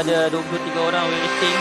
ada 23 orang waiting.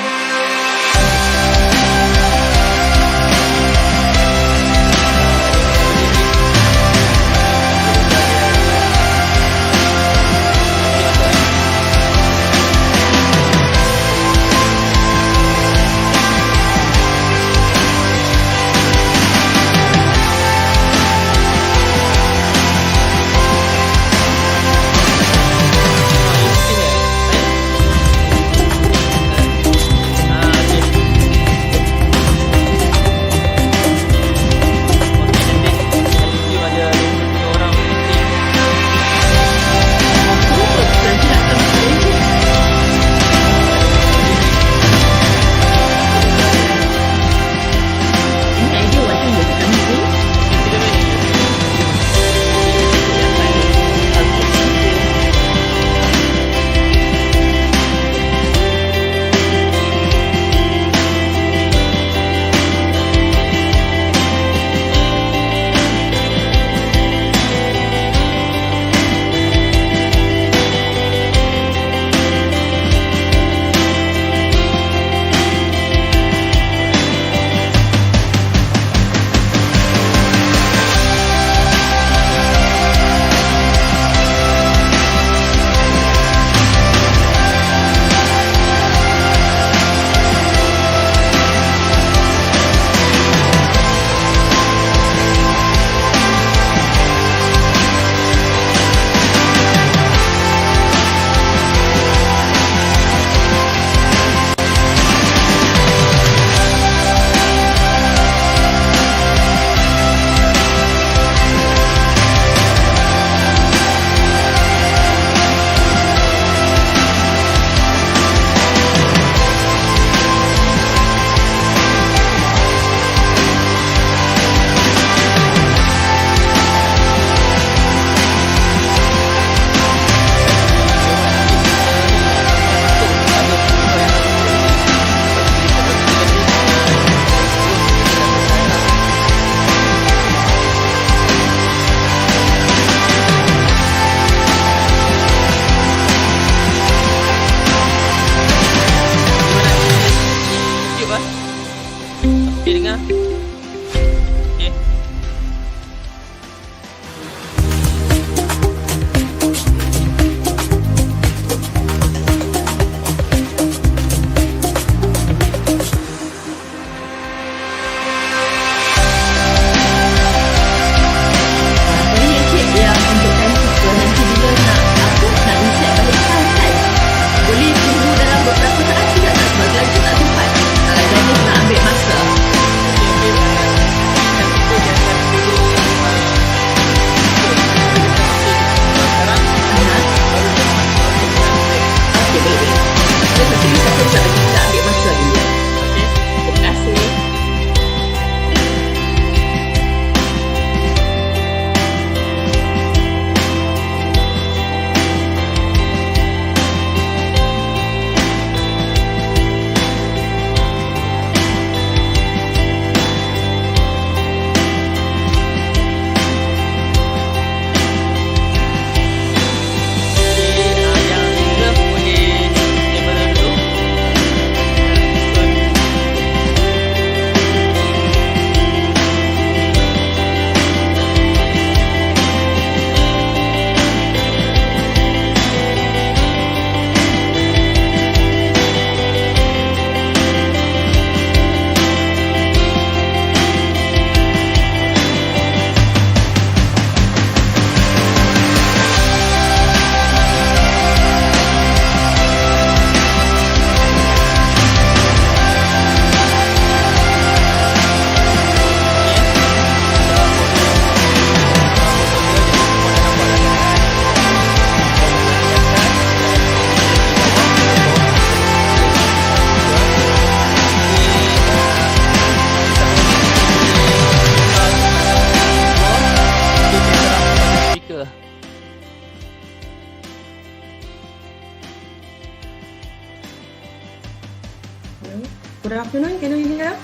Good afternoon, can you hear?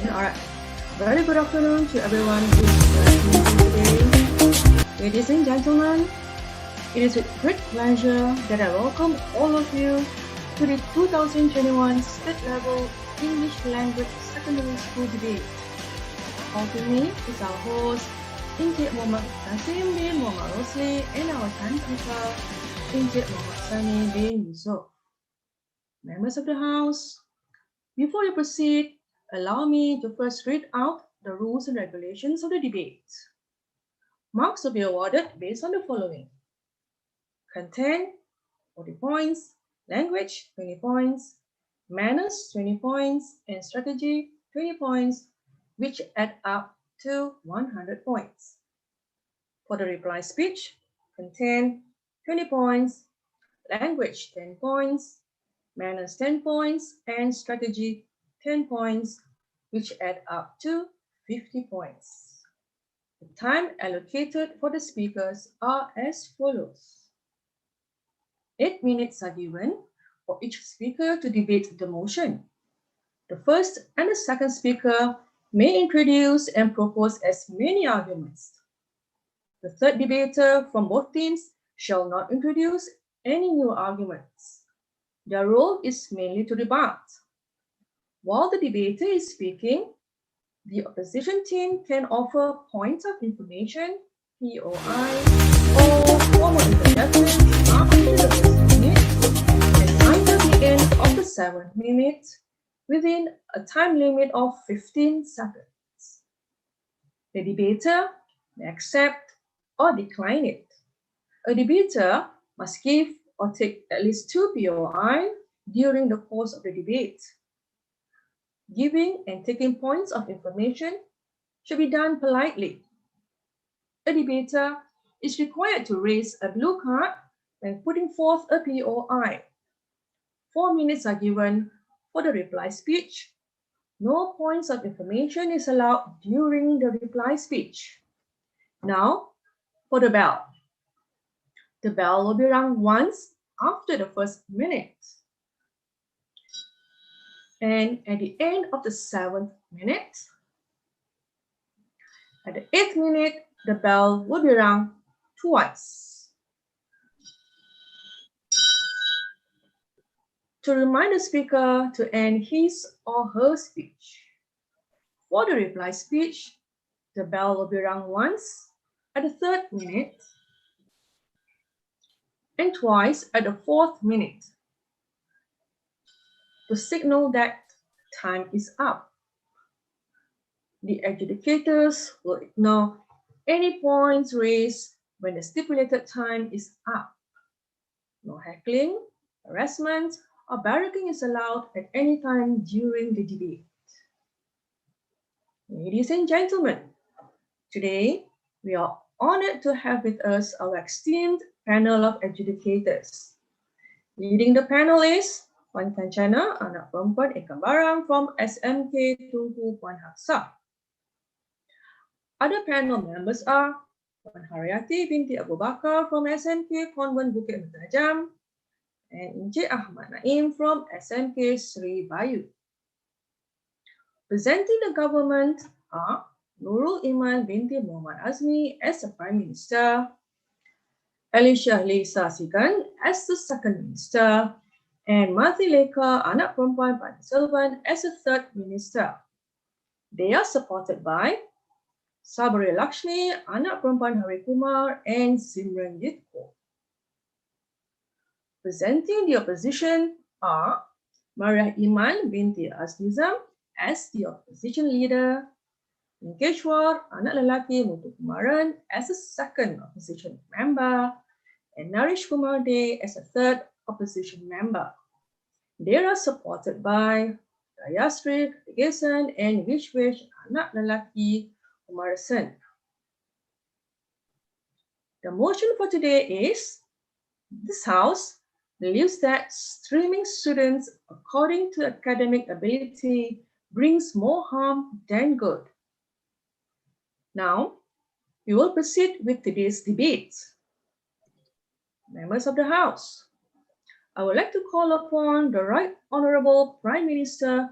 Alright. Very good afternoon to everyone who is listening today. Ladies and gentlemen, It is with great pleasure that I welcome all of you to the 2021 State Level English Language Secondary School debate. Helping me is our host, Encik Muhammad Kasim bin Muhammad Rosli, and our time teacher, Encik Muhammad Sani bin Yusuf. Members of the House, before we proceed, allow me to first read out the rules and regulations of the debate. Marks will be awarded based on the following: content, 40 points; language, 20 points; manners, 20 points; and strategy, 20 points, which add up to 100 points. For the reply speech, content, 20 points; language, 10 points; manners, 10 points; and strategy, 10 points, which add up to 50 points. The time allocated for the speakers are as follows. 8 minutes are given for each speaker to debate the motion. The first and the second speaker may introduce and propose as many arguments. The third debater from both teams shall not introduce any new arguments. Their role is mainly to rebut. While the debater is speaking, the opposition team can offer points of information, POI, or formal interjections after the first minute and either the end of the 7th minute within a time limit of 15 seconds. The debater may accept or decline it. A debater must give or take at least 2 POI during the course of the debate. Giving and taking points of information should be done politely. A debater is required to raise a blue card when putting forth a POI. 4 minutes are given for the reply speech. No points of information is allowed during the reply speech. Now, for the bell. The bell will be rung once after the first minute. And at the end of the 7th minute, at the 8th minute, the bell will be rung twice. To remind the speaker to end his or her speech. For the reply speech, the bell will be rung once at the 3rd minute and twice at the 4th minute to signal that time is up. The adjudicators will ignore any points raised when the stipulated time is up. No heckling, harassment, or barracking is allowed at any time during the debate. Ladies and gentlemen, today we are honored to have with us our esteemed panel of adjudicators. Leading the panel is Puan Kancana, anak perempuan ikan barang from SMK Tinggi Puan Hafsah. Other panel members are Puan Haryati binti Abu Bakar from SMK Konvent Bukit Mentajam and Encik Ahmad Naim from SMK Sri Bayu. Presenting the government are Nurul Iman binti Muhammad Azmi as the Prime Minister, Alicia Lisa Sigan as the Second Minister, and Mati Leka, anak perempuan Pan Selvan, as the Third Minister. They are supported by Sabri Lakshmi, anak perempuan Hari Kumar, and Simran Yitko. Presenting the opposition are Maria Iman binti Asnizam as the opposition leader, Keshwar, anak lelaki Muthu Kumaran, as the second opposition member, and Naresh Kumar De as a third opposition member. They are supported by Dayasri Katigesan and Vishwesh, anak lelaki Kumarasan. The motion for today is, this House believes that streaming students according to academic ability brings more harm than good. Now, we will proceed with today's debate. Members of the House, I would like to call upon the Right Honorable Prime Minister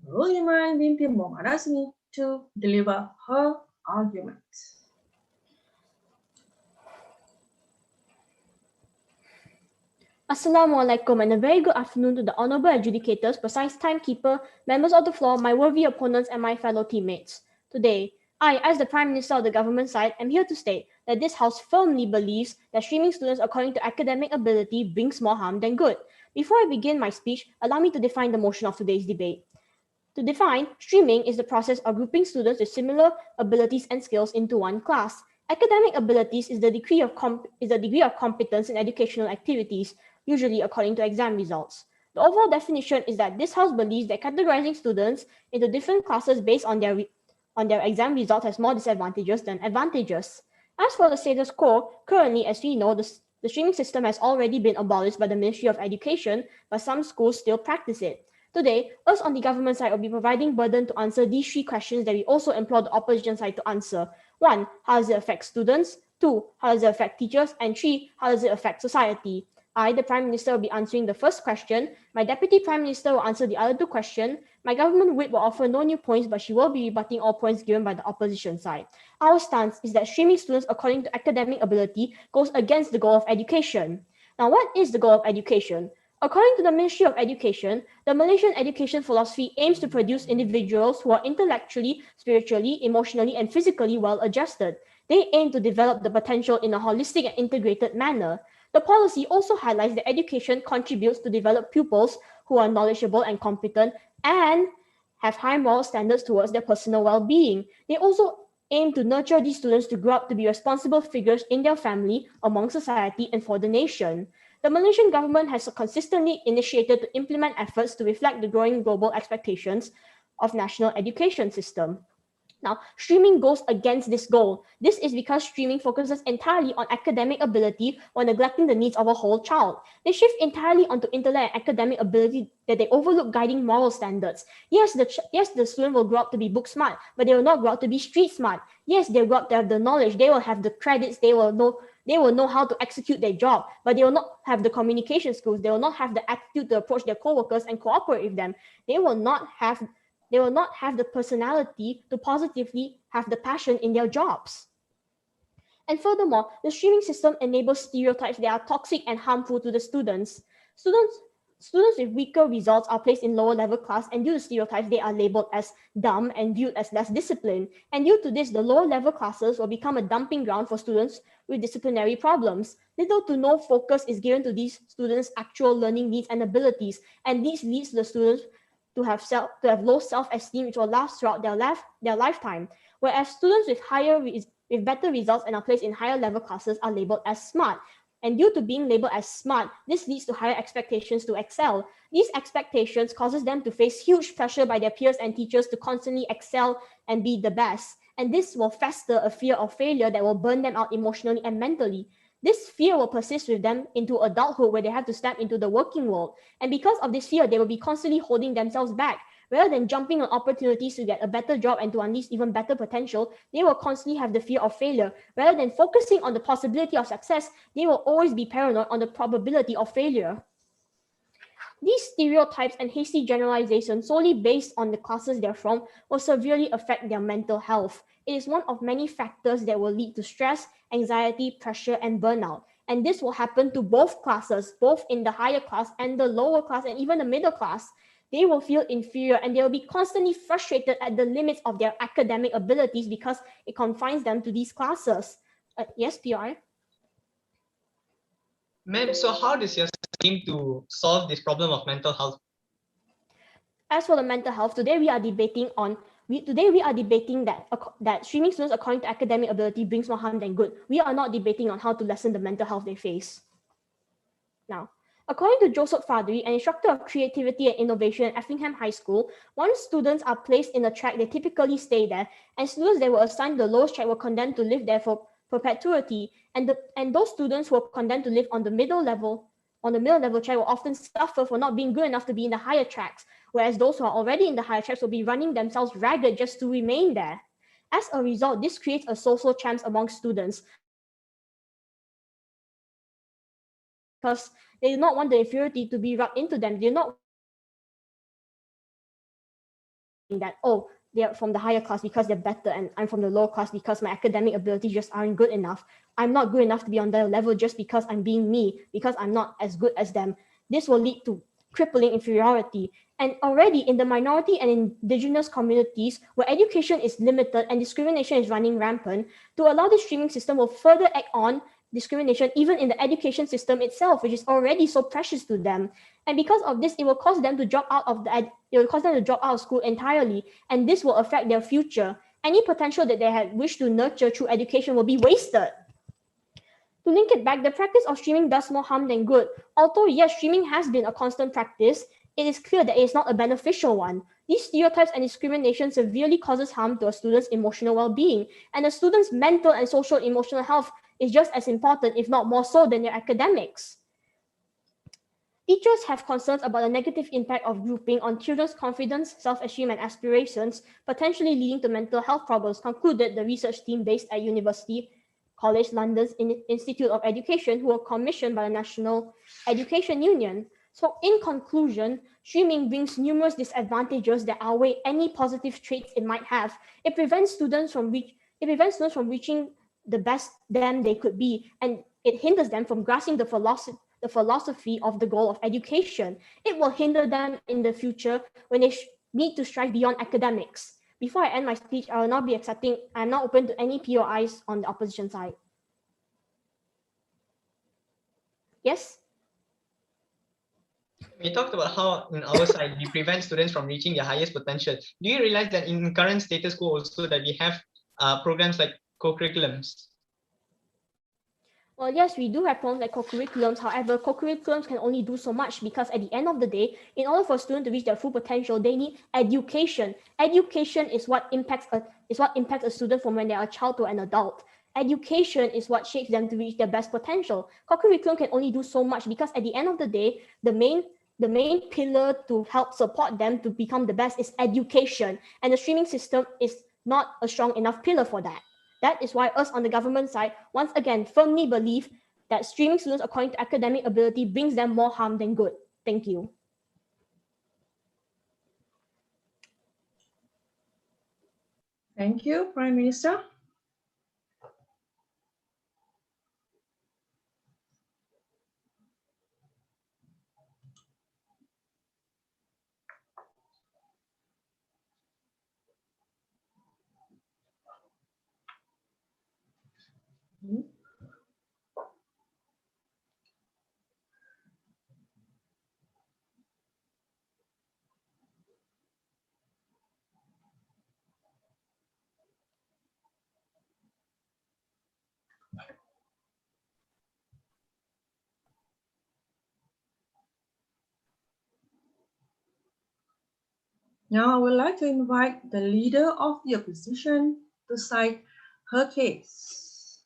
Nurul Iman binti Muhammad Azmi to deliver her argument. Assalamu alaikum and a very good afternoon to the honorable adjudicators, precise timekeeper, members of the floor, my worthy opponents, and my fellow teammates. Today, I, as the Prime Minister of the government side, am here to state that this House firmly believes that streaming students according to academic ability brings more harm than good. Before I begin my speech, allow me to define the motion of today's debate. To define, streaming is the process of grouping students with similar abilities and skills into one class. Academic abilities is the degree of competence in educational activities, usually according to exam results. The overall definition is that this House believes that categorizing students into different classes based on their exam results has more disadvantages than advantages. As for the status quo, currently, as we know, the streaming system has already been abolished by the Ministry of Education, but some schools still practice it. Today, us on the government side will be providing burden to answer these three questions that we also implore the opposition side to answer. 1. How does it affect students? 2. How does it affect teachers? And 3. How does it affect society? I, the Prime Minister, will be answering the first question. My Deputy Prime Minister will answer the other two questions. My government whip will offer no new points, but she will be rebutting all points given by the opposition side. Our stance is that streaming students according to academic ability goes against the goal of education. Now, what is the goal of education? According to the Ministry of Education, the Malaysian education philosophy aims to produce individuals who are intellectually, spiritually, emotionally, and physically well adjusted. They aim to develop the potential in a holistic and integrated manner. The policy also highlights that education contributes to develop pupils who are knowledgeable and competent and have high moral standards towards their personal well-being. They also aim to nurture these students to grow up to be responsible figures in their family, among society, and for the nation. The Malaysian government has consistently initiated to implement efforts to reflect the growing global expectations of national education system. Now, streaming goes against this goal. This is because streaming focuses entirely on academic ability while neglecting the needs of a whole child. They shift entirely onto intellect and academic ability that they overlook guiding moral standards. Yes, the student will grow up to be book smart, but they will not grow up to be street smart. Yes, they'll grow up to have the knowledge, they will have the credits, they will know how to execute their job, but they will not have the communication skills. They will not have the attitude to approach their coworkers and cooperate with them. They will not have the personality to positively have the passion in their jobs. And furthermore, the streaming system enables stereotypes that are toxic and harmful to the students. Students with weaker results are placed in lower level class, and due to stereotypes, they are labeled as dumb and viewed as less disciplined. And due to this, the lower level classes will become a dumping ground for students with disciplinary problems. Little to no focus is given to these students' actual learning needs and abilities, and this leads the students to have low self-esteem, which will last throughout their lifetime. Whereas students with better results and are placed in higher level classes are labeled as smart. And due to being labeled as smart, this leads to higher expectations to excel. These expectations causes them to face huge pressure by their peers and teachers to constantly excel and be the best. And this will fester a fear of failure that will burn them out emotionally and mentally. This fear will persist with them into adulthood, where they have to step into the working world. And because of this fear, they will be constantly holding themselves back. Rather than jumping on opportunities to get a better job and to unleash even better potential, they will constantly have the fear of failure. Rather than focusing on the possibility of success, they will always be paranoid on the probability of failure. These stereotypes and hasty generalizations solely based on the classes they're from will severely affect their mental health. It is one of many factors that will lead to stress, anxiety, pressure, and burnout. And this will happen to both classes, both in the higher class and the lower class and even the middle class. They will feel inferior and they will be constantly frustrated at the limits of their academic abilities because it confines them to these classes. Yes, PR? Ma'am, so how does your aim to solve this problem of mental health? As for the mental health, today we are debating that streaming students according to academic ability brings more harm than good. We are not debating on how to lessen the mental health they face. Now, according to Joseph Fadri, an instructor of creativity and innovation at Effingham High School, once students are placed in a track, they typically stay there, and students that were assigned the lowest track were condemned to live there for perpetuity, and those students who were condemned to live on the middle level track will often suffer for not being good enough to be in the higher tracks, whereas those who are already in the higher tracks will be running themselves ragged just to remain there. As a result, this creates a social champs among students because they do not want the inferiority to be rubbed into them. They do not that, oh, they're from the higher class because they're better, and I'm from the lower class because my academic abilities just aren't good enough. I'm not good enough to be on their level just because I'm being me, because I'm not as good as them. This will lead to crippling inferiority. And already in the minority and indigenous communities where education is limited and discrimination is running rampant, to allow the streaming system will further act on discrimination even in the education system itself, which is already so precious to them. And because of this, it will cause them to drop out of school entirely, and this will affect their future. Any potential that they had wished to nurture through education will be wasted. To link it back, the practice of streaming does more harm than good. Although, yes, streaming has been a constant practice, it is clear that it is not a beneficial one. These stereotypes and discrimination severely causes harm to a student's emotional well-being, and a student's mental and social emotional health is just as important, if not more so, than their academics. Teachers have concerns about the negative impact of grouping on children's confidence, self-esteem, and aspirations, potentially leading to mental health problems, concluded the research team based at University College London's Institute of Education, who were commissioned by the National Education Union. So in conclusion, streaming brings numerous disadvantages that outweigh any positive traits it might have. It prevents students from reaching the best them they could be, and it hinders them from grasping the philosophy of the goal of education. It will hinder them in the future when they need to strive beyond academics. Before I end my speech, I'm not open to any POIs on the opposition side. Yes? We talked about how in our side we prevent students from reaching their highest potential. Do you realize that in current status quo also that we have programs like co-curriculums? Well, yes, we do have programs like co-curriculums. However, co-curriculums can only do so much because at the end of the day, in order for a student to reach their full potential, they need education. Education is what impacts a student from when they are a child to an adult. Education is what shapes them to reach their best potential. Co-curriculum can only do so much because at the end of the day, the main pillar to help support them to become the best is education, and the streaming system is not a strong enough pillar for that. That is why us on the government side, once again, firmly believe that streaming students according to academic ability brings them more harm than good. Thank you. Thank you, Prime Minister. Now I would like to invite the leader of the opposition to cite her case.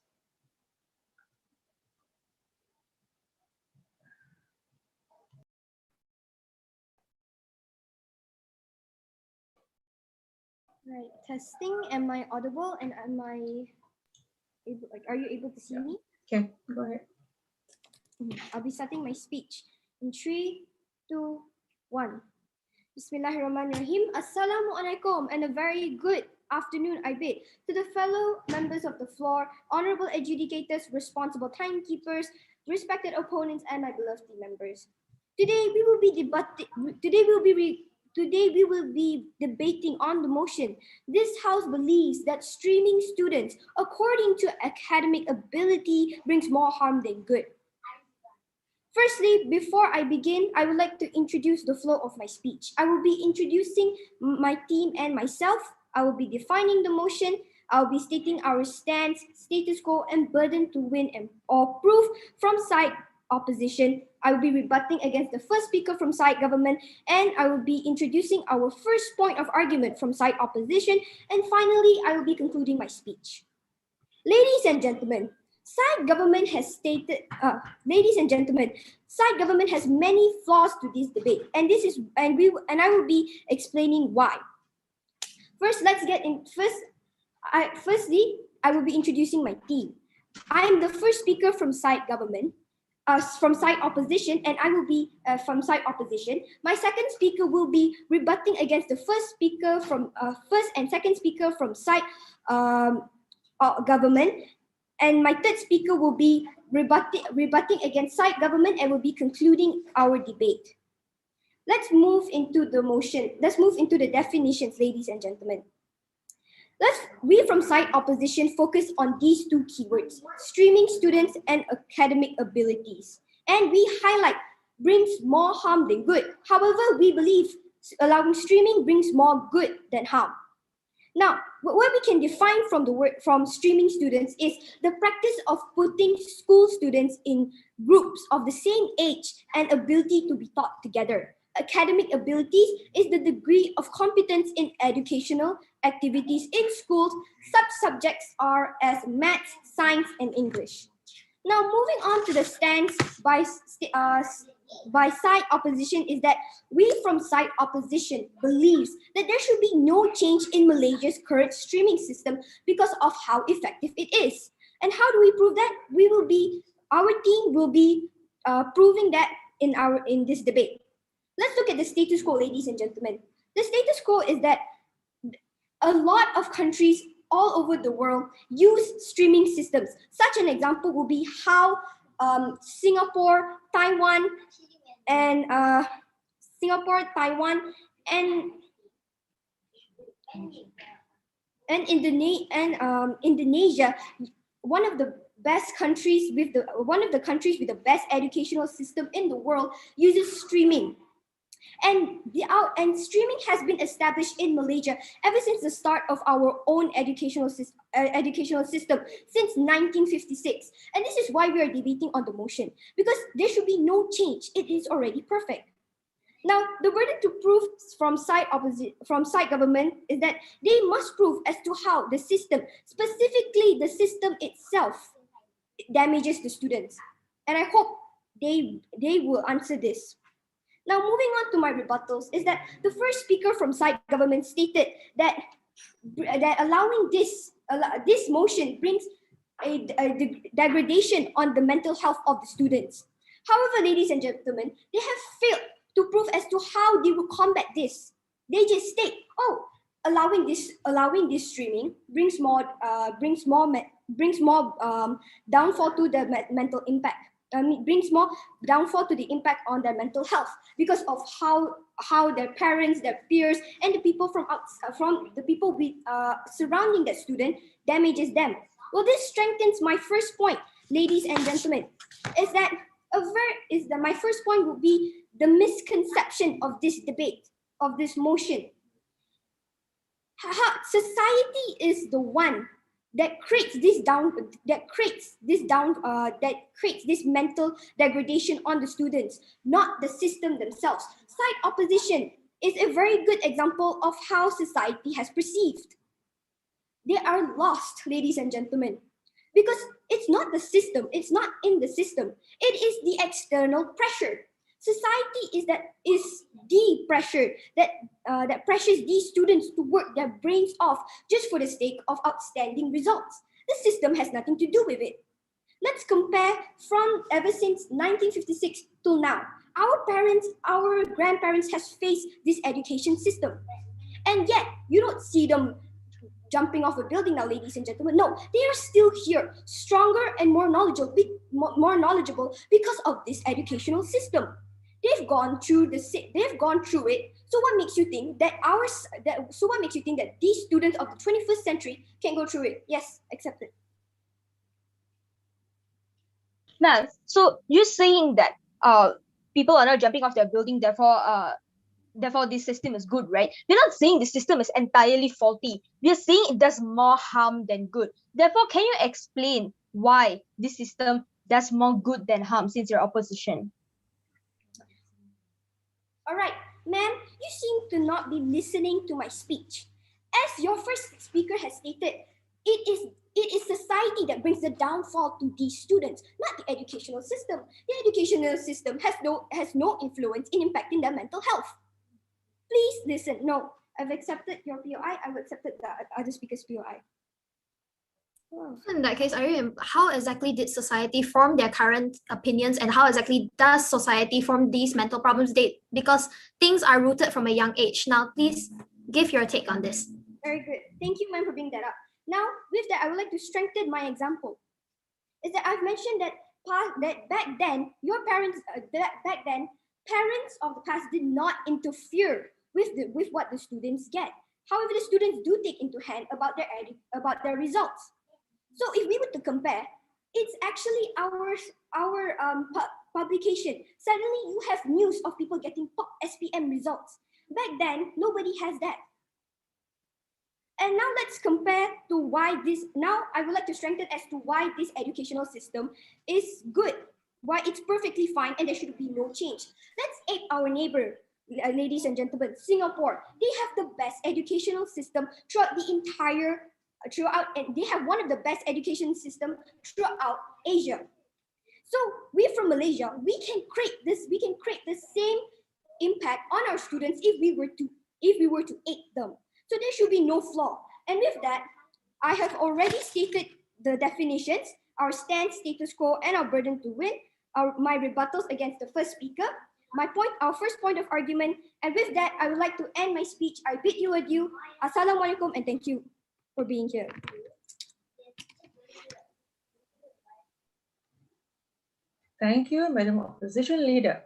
Right, testing. Am I audible and am I able, are you able to see me? Okay, go ahead. I'll be starting my speech in 3, 2, 1. Bismillahirrahmanirrahim. Assalamualaikum and a very good afternoon I bid to the fellow members of the floor, honorable adjudicators, responsible timekeepers, respected opponents, and my beloved team members. Today we will be debating on the motion. This House believes that streaming students, according to academic ability, brings more harm than good. Firstly, before I begin, I would like to introduce the flow of my speech. I will be introducing my team and myself. I will be defining the motion. I will be stating our stance, status quo, and burden to win or proof from side opposition. I will be rebutting against the first speaker from side government, and I will be introducing our first point of argument from side opposition, and finally, I will be concluding my speech. Ladies and gentlemen, side government has stated, side government has many flaws to this debate, and I will be explaining why. First, Firstly, I will be introducing my team. I am the first speaker from side government. from side opposition, and I will be from side opposition. My second speaker will be rebutting against the first speaker from first and second speaker from side government, and my third speaker will be rebutting against side government and will be concluding our debate. Let's move into the motion. Let's move into the definitions, ladies and gentlemen. We from side opposition focus on these two keywords, streaming students and academic abilities. And we highlight brings more harm than good. However, we believe allowing streaming brings more good than harm. Now, what we can define from the word from streaming students is the practice of putting school students in groups of the same age and ability to be taught together. Academic abilities is the degree of competence in educational activities in schools. Sub-subjects are as maths, science, and English. Now, moving on to the stance by side opposition is that we from side opposition believes that there should be no change in Malaysia's current streaming system because of how effective it is. And how do we prove that? Our team will be proving that in this debate. Let's look at the status quo, ladies and gentlemen. The status quo is that a lot of countries all over the world use streaming systems. Such an example will be how Singapore, Taiwan, and Indonesia, one of the countries with the best educational system in the world, uses streaming. And streaming has been established in Malaysia ever since the start of our own educational system since 1956. And this is why we are debating on the motion, because there should be no change. It is already perfect. Now, the burden to prove from side government is that they must prove as to how the system, specifically the system itself, damages the students. And I hope they will answer this. Now, moving on to my rebuttals is that the first speaker from side government stated that allowing this motion brings a degradation on the mental health of the students. However, ladies and gentlemen, they have failed to prove as to how they will combat this. They just state, allowing this streaming brings more downfall to the mental impact. Brings more downfall to the impact on their mental health because of how their parents, their peers, and the people surrounding that student damages them. Well, this strengthens my first point, ladies and gentlemen, my first point will be the misconception of this debate, of this motion. Society is the one that creates this mental degradation on the students, not the system themselves. Side opposition is a very good example of how society has perceived. They are lost, ladies and gentlemen, because it's not the system, it's not in the system. It is the external pressure. Society is the pressure that pressures these students to work their brains off just for the sake of outstanding results. The system has nothing to do with it. Let's compare from ever since 1956 till now. Our parents, our grandparents has faced this education system. And yet, you don't see them jumping off a building now, ladies and gentlemen. No, they are still here, stronger and more knowledgeable because of this educational system. They've gone through it. So what makes you think that these students of the 21st century can go through it? Yes, accepted. Ma'am, so you're saying that people are not jumping off their building, therefore this system is good, right? We're not saying the system is entirely faulty. We're saying it does more harm than good. Therefore, can you explain why this system does more good than harm since you're opposition? All right, ma'am, you seem to not be listening to my speech. As your first speaker has stated, it is society that brings the downfall to these students, not the educational system. The educational system has no influence in impacting their mental health. Please listen. No, I've accepted your POI. I've accepted the other speaker's POI. In that case, how exactly did society form their current opinions, and how exactly does society form these mental problems? Because things are rooted from a young age. Now, please give your take on this. Very good. Thank you, ma'am, for bringing that up. Now, with that, I would like to strengthen my example. Is that I've mentioned that back then, parents of the past did not interfere with what the students get. However, the students do take into hand about their results. So if we were to compare, it's actually our publication. Suddenly, you have news of people getting top SPM results. Back then, nobody has that. And now let's compare to why this, now I would like to strengthen as to why this educational system is good, why it's perfectly fine and there should be no change. Let's take our neighbor, ladies and gentlemen, Singapore. They have the best educational system throughout and they have one of the best education system throughout Asia. So we from Malaysia, we can create the same impact on our students if we were to aid them. So there should be no flaw. And with that, I have already stated the definitions, our stand, status quo, and our burden to win, my rebuttals against the first speaker, our first point of argument. And with that, I would like to end my speech. I bid you adieu. Assalamualaikum, and thank you for being here. Thank you, Madam Opposition Leader.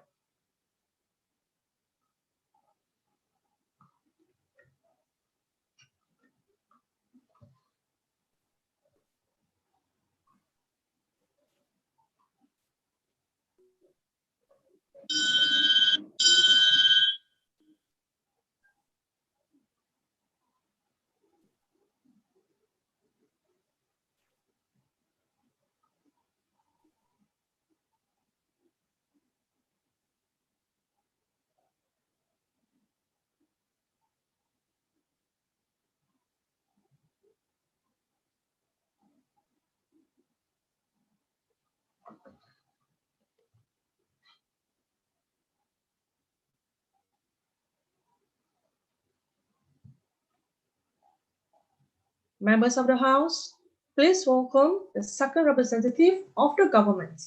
Members of the House, please welcome the second representative of the government.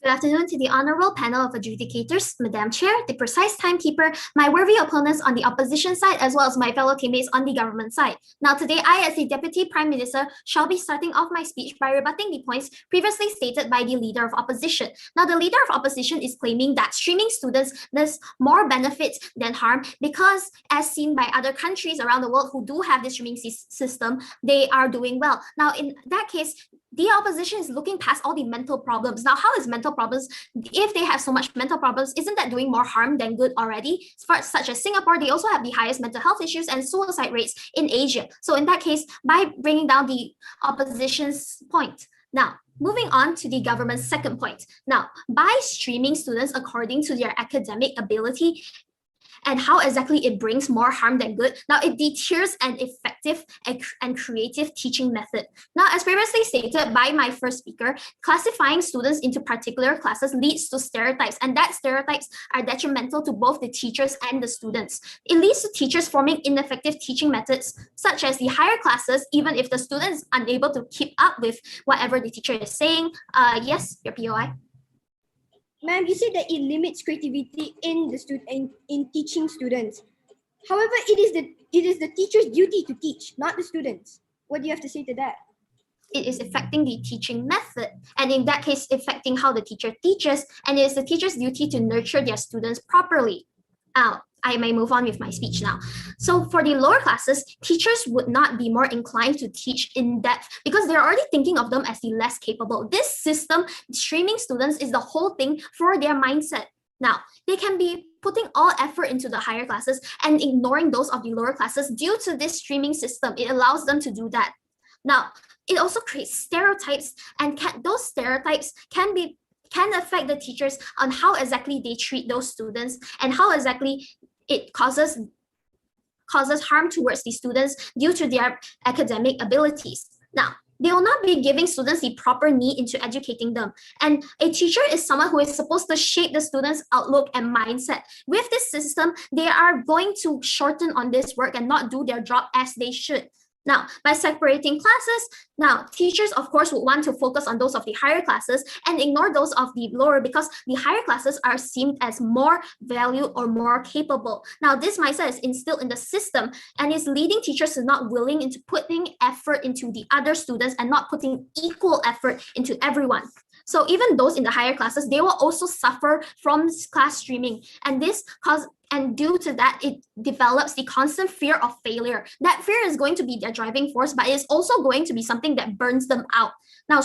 Good afternoon to the honorable panel of adjudicators, Madam Chair, the precise timekeeper, my worthy opponents on the opposition side, as well as my fellow teammates on the government side. Now today, I, as the Deputy Prime Minister, shall be starting off my speech by rebutting the points previously stated by the Leader of Opposition. Now the Leader of Opposition is claiming that streaming students does more benefit than harm because, as seen by other countries around the world who do have this streaming system, they are doing well. Now in that case, the opposition is looking past all the mental problems. Now, how is mental problems, if they have so much mental problems, isn't that doing more harm than good already? Such as Singapore, they also have the highest mental health issues and suicide rates in Asia. So in that case, by bringing down the opposition's point. Now, moving on to the government's second point. Now, by streaming students according to their academic ability, and how exactly it brings more harm than good. Now, it deters an effective and creative teaching method. Now, as previously stated by my first speaker, classifying students into particular classes leads to stereotypes, and that stereotypes are detrimental to both the teachers and the students. It leads to teachers forming ineffective teaching methods, such as the higher classes, even if the student is unable to keep up with whatever the teacher is saying. Yes, your POI. Ma'am, you said that it limits creativity in teaching students. However, it is the teacher's duty to teach, not the students. What do you have to say to that? It is affecting the teaching method, and in that case, affecting how the teacher teaches, and it is the teacher's duty to nurture their students properly. I may move on with my speech now. So for the lower classes, teachers would not be more inclined to teach in depth because they're already thinking of them as the less capable. This system, streaming students, is the whole thing for their mindset. Now, they can be putting all effort into the higher classes and ignoring those of the lower classes due to this streaming system. It allows them to do that. Now, it also creates stereotypes, and those stereotypes can affect the teachers on how exactly they treat those students and how exactly it causes harm towards the students due to their academic abilities. Now, they will not be giving students the proper need into educating them. And a teacher is someone who is supposed to shape the students' outlook and mindset. With this system, they are going to shorten on this work and not do their job as they should. Now, by separating classes, now teachers, of course, would want to focus on those of the higher classes and ignore those of the lower because the higher classes are seen as more valued or more capable. Now, this mindset is instilled in the system and is leading teachers to not willing into putting effort into the other students and not putting equal effort into everyone. So even those in the higher classes, they will also suffer from class streaming, and due to that, it develops the constant fear of failure. That fear is going to be their driving force, but it's also going to be something that burns them out. Now,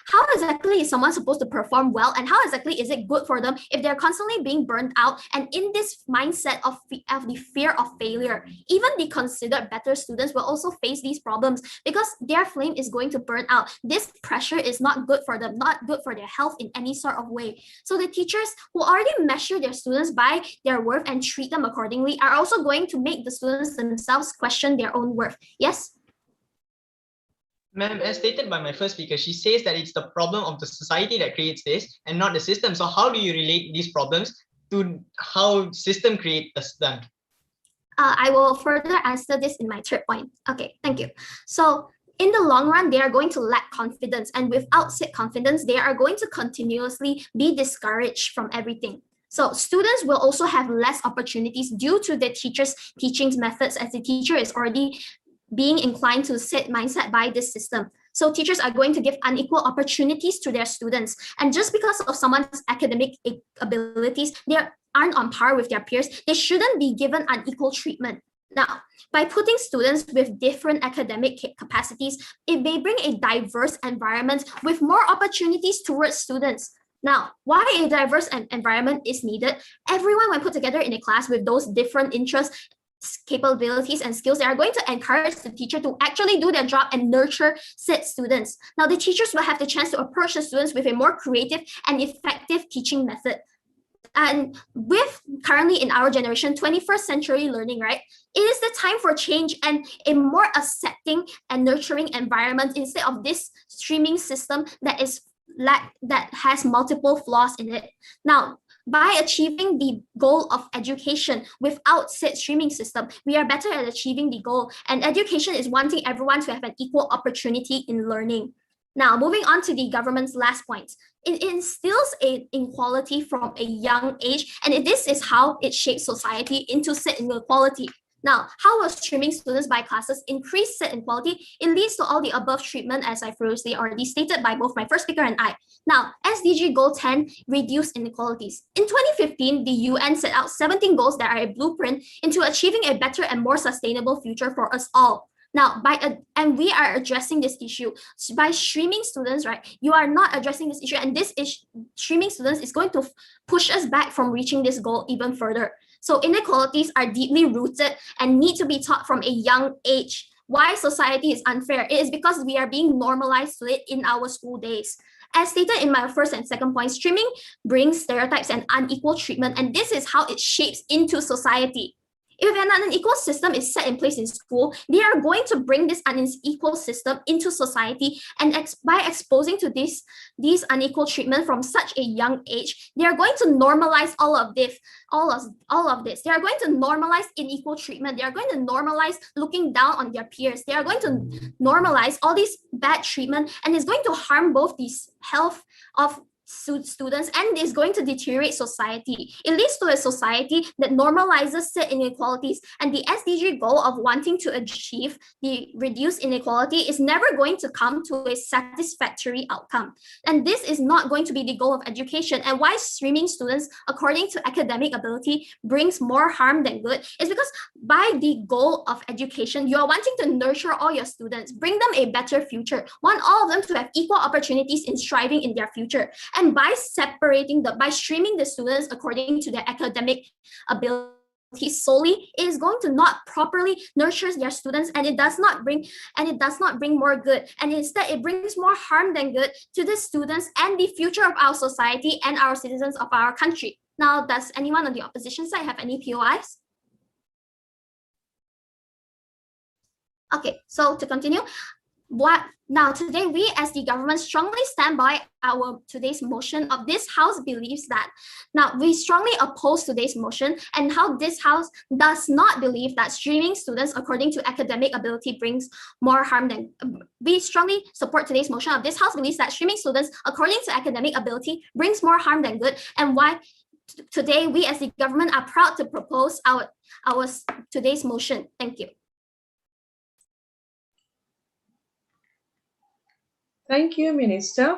how exactly is someone supposed to perform well, and how exactly is it good for them if they're constantly being burned out and in this mindset of the fear of failure? Even the considered better students will also face these problems because their flame is going to burn out. This pressure is not good for them, not good for their health in any sort of way. So the teachers who already measure their students by their worth and treat them accordingly are also going to make the students themselves question their own worth. Yes? Ma'am, as stated by my first speaker, she says that it's the problem of the society that creates this and not the system. So how do you relate these problems to how system creates the system? I will further answer this in my third point. Okay, thank you. So in the long run, they are going to lack confidence, and without said confidence, they are going to continuously be discouraged from everything. So students will also have less opportunities due to the teacher's teaching methods, as the teacher is already being inclined to set mindset by this system. So teachers are going to give unequal opportunities to their students. And just because of someone's academic abilities, they aren't on par with their peers, they shouldn't be given unequal treatment. Now, by putting students with different academic capacities, it may bring a diverse environment with more opportunities towards students. Now, why a diverse environment is needed? Everyone, when put together in a class with those different interests, capabilities and skills, they are going to encourage the teacher to actually do their job and nurture said students. Now, the teachers will have the chance to approach the students with a more creative and effective teaching method. And with currently in our generation, 21st century learning, right? It is the time for change and a more accepting and nurturing environment instead of this streaming system that has multiple flaws in it. Now, by achieving the goal of education without said streaming system, we are better at achieving the goal. And education is wanting everyone to have an equal opportunity in learning. Now, moving on to the government's last point. It instills an inequality from a young age, and this is how it shapes society into said inequality. Now, how will streaming students by classes increase said inequality? It leads to all the above treatment, as I previously already stated by both my first speaker and I. Now, SDG Goal 10, reduce inequalities. In 2015, the UN set out 17 goals that are a blueprint into achieving a better and more sustainable future for us all. Now, and we are addressing this issue by streaming students, right? You are not addressing this issue, and streaming students is going to push us back from reaching this goal even further. So inequalities are deeply rooted and need to be taught from a young age. Why society is unfair? It is because we are being normalized to it in our school days. As stated in my first and second point, streaming brings stereotypes and unequal treatment, and this is how it shapes into society. If an unequal system is set in place in school, they are going to bring this unequal system into society, and by exposing to these unequal treatment from such a young age, they are going to normalize all of this. They are going to normalize unequal treatment. They are going to normalize looking down on their peers. They are going to normalize all these bad treatment, and it's going to harm both the health of students and is going to deteriorate society. It leads to a society that normalizes said inequalities, and the SDG goal of wanting to achieve the reduced inequality is never going to come to a satisfactory outcome. And this is not going to be the goal of education. And why streaming students according to academic ability brings more harm than good is because by the goal of education, you are wanting to nurture all your students, bring them a better future, want all of them to have equal opportunities in striving in their future. And by streaming the students according to their academic ability solely, it is going to not properly nurture their students, and it does not bring more good, and instead it brings more harm than good to the students and the future of our society and our citizens of our country. Now, does anyone on the opposition side have any POIs? Okay, so to continue, Today we as the government strongly stand by our today's motion of this house believes that. Now we strongly oppose today's motion and how this house does not believe that streaming students according to academic ability brings more harm than. We strongly support today's motion of this house believes that streaming students according to academic ability brings more harm than good, and why today we as the government are proud to propose our today's motion. Thank you. Thank you, Minister.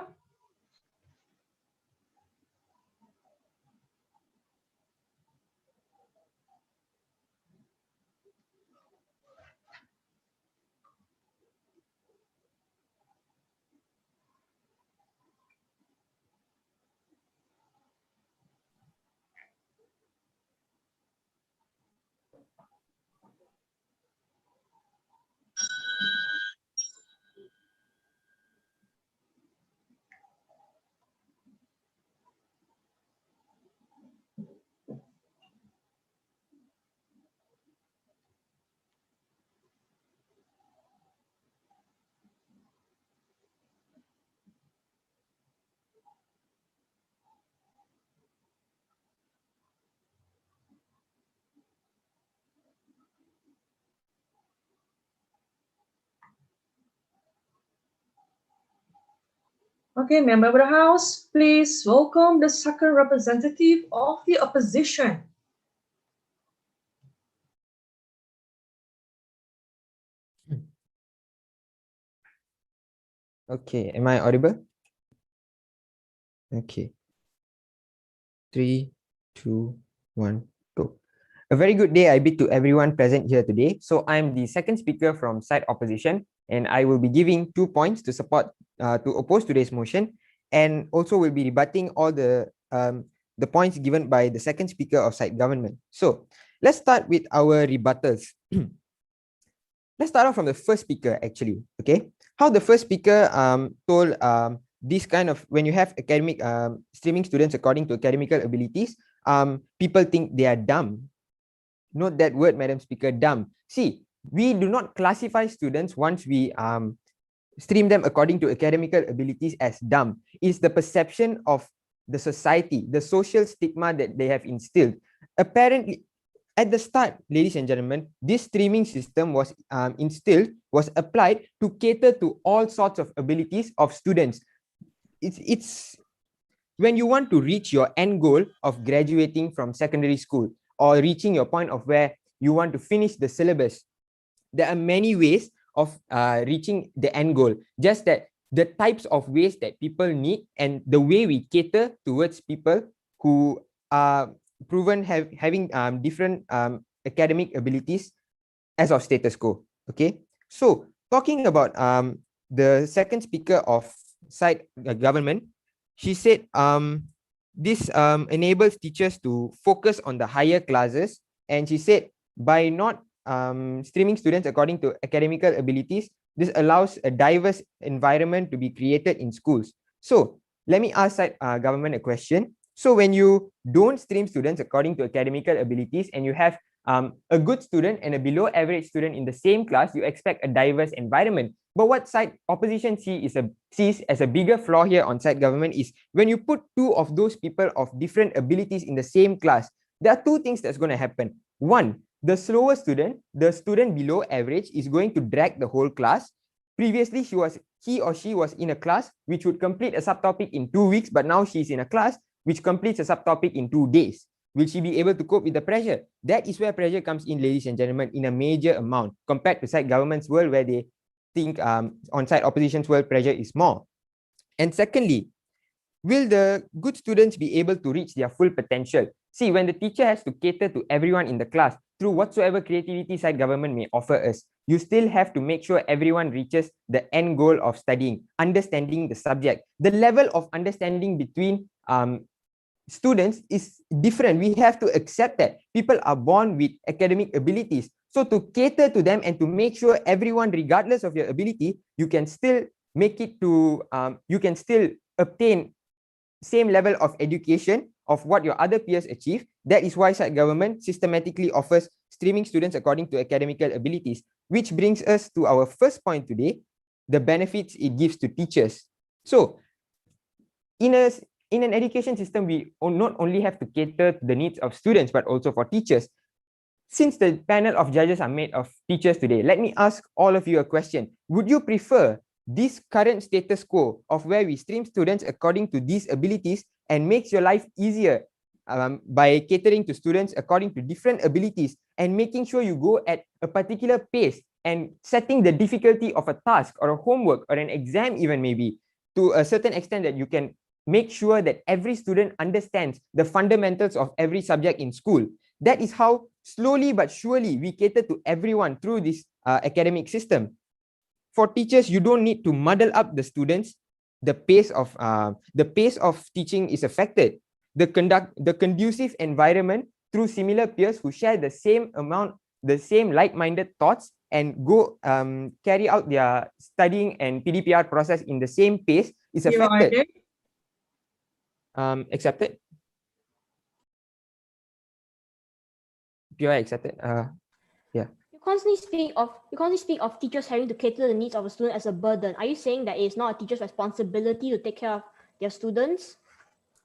Okay, member of the House, please welcome the second representative of the opposition. Okay, am I audible? Okay. 3, 2, 1, go. A very good day I bid to everyone present here today. So I'm the second speaker from side opposition, and I will be giving 2 points to support, to oppose today's motion, and also will be rebutting all the points given by the second speaker of side government. So let's start with our rebuttals. Let's start off from the first speaker actually. Okay, how the first speaker told this kind of, when you have academic streaming students according to academical abilities, people think they are dumb. Note that word, Madam Speaker, dumb. See, we do not classify students once we stream them according to academical abilities as dumb. It's the perception of the society, the social stigma that they have instilled. Apparently, at the start, ladies and gentlemen, this streaming system was applied to cater to all sorts of abilities of students. It's when you want to reach your end goal of graduating from secondary school or reaching your point of where you want to finish the syllabus, there are many ways of reaching the end goal. Just that the types of ways that people need and the way we cater towards people who are proven having different academic abilities as of status quo. Okay, so talking about the second speaker of side government, she said this enables teachers to focus on the higher classes, and she said by not streaming students according to academical abilities, this allows a diverse environment to be created in schools. So let me ask side government a question. So when you don't stream students according to academical abilities and you have a good student and a below average student in the same class, you expect a diverse environment. But what side opposition sees as a bigger flaw here on side government is when you put two of those people of different abilities in the same class, there are two things that's going to happen. One, the slower student, the student below average, is going to drag the whole class. Previously, he or she was in a class which would complete a subtopic in 2 weeks, but now she's in a class which completes a subtopic in 2 days. Will she be able to cope with the pressure? That is where pressure comes in, ladies and gentlemen, in a major amount compared to side government's world where they think on side opposition's world pressure is more. And secondly, will the good students be able to reach their full potential? See, when the teacher has to cater to everyone in the class through whatsoever creativity side government may offer us, you still have to make sure everyone reaches the end goal of studying, understanding the subject. The level of understanding between students is different. We have to accept that people are born with academic abilities. So to cater to them and to make sure everyone, regardless of your ability, you can still make it to, you can still obtain same level of education of what your other peers achieve. That is why side government systematically offers streaming students according to academical abilities, which brings us to our first point today. the benefits it gives to teachers. So in an education system, we not only have to cater to the needs of students, but also for teachers. Since the panel of judges are made of teachers today, let me ask all of you a question. Would you prefer this current status quo of where we stream students according to these abilities and makes your life easier by catering to students according to different abilities and making sure you go at a particular pace and setting the difficulty of a task or a homework or an exam even maybe to a certain extent that you can make sure that every student understands the fundamentals of every subject in school? That is how slowly but surely we cater to everyone through this academic system. For teachers, you don't need to muddle up the students. The pace of teaching is affected. The conducive environment through similar peers who share the same like-minded thoughts and go carry out their studying and PDPR process in the same pace is affected. Accepted. PY accepted. Yeah. You constantly speak of teachers having to cater to the needs of a student as a burden. Are you saying that it is not a teacher's responsibility to take care of their students?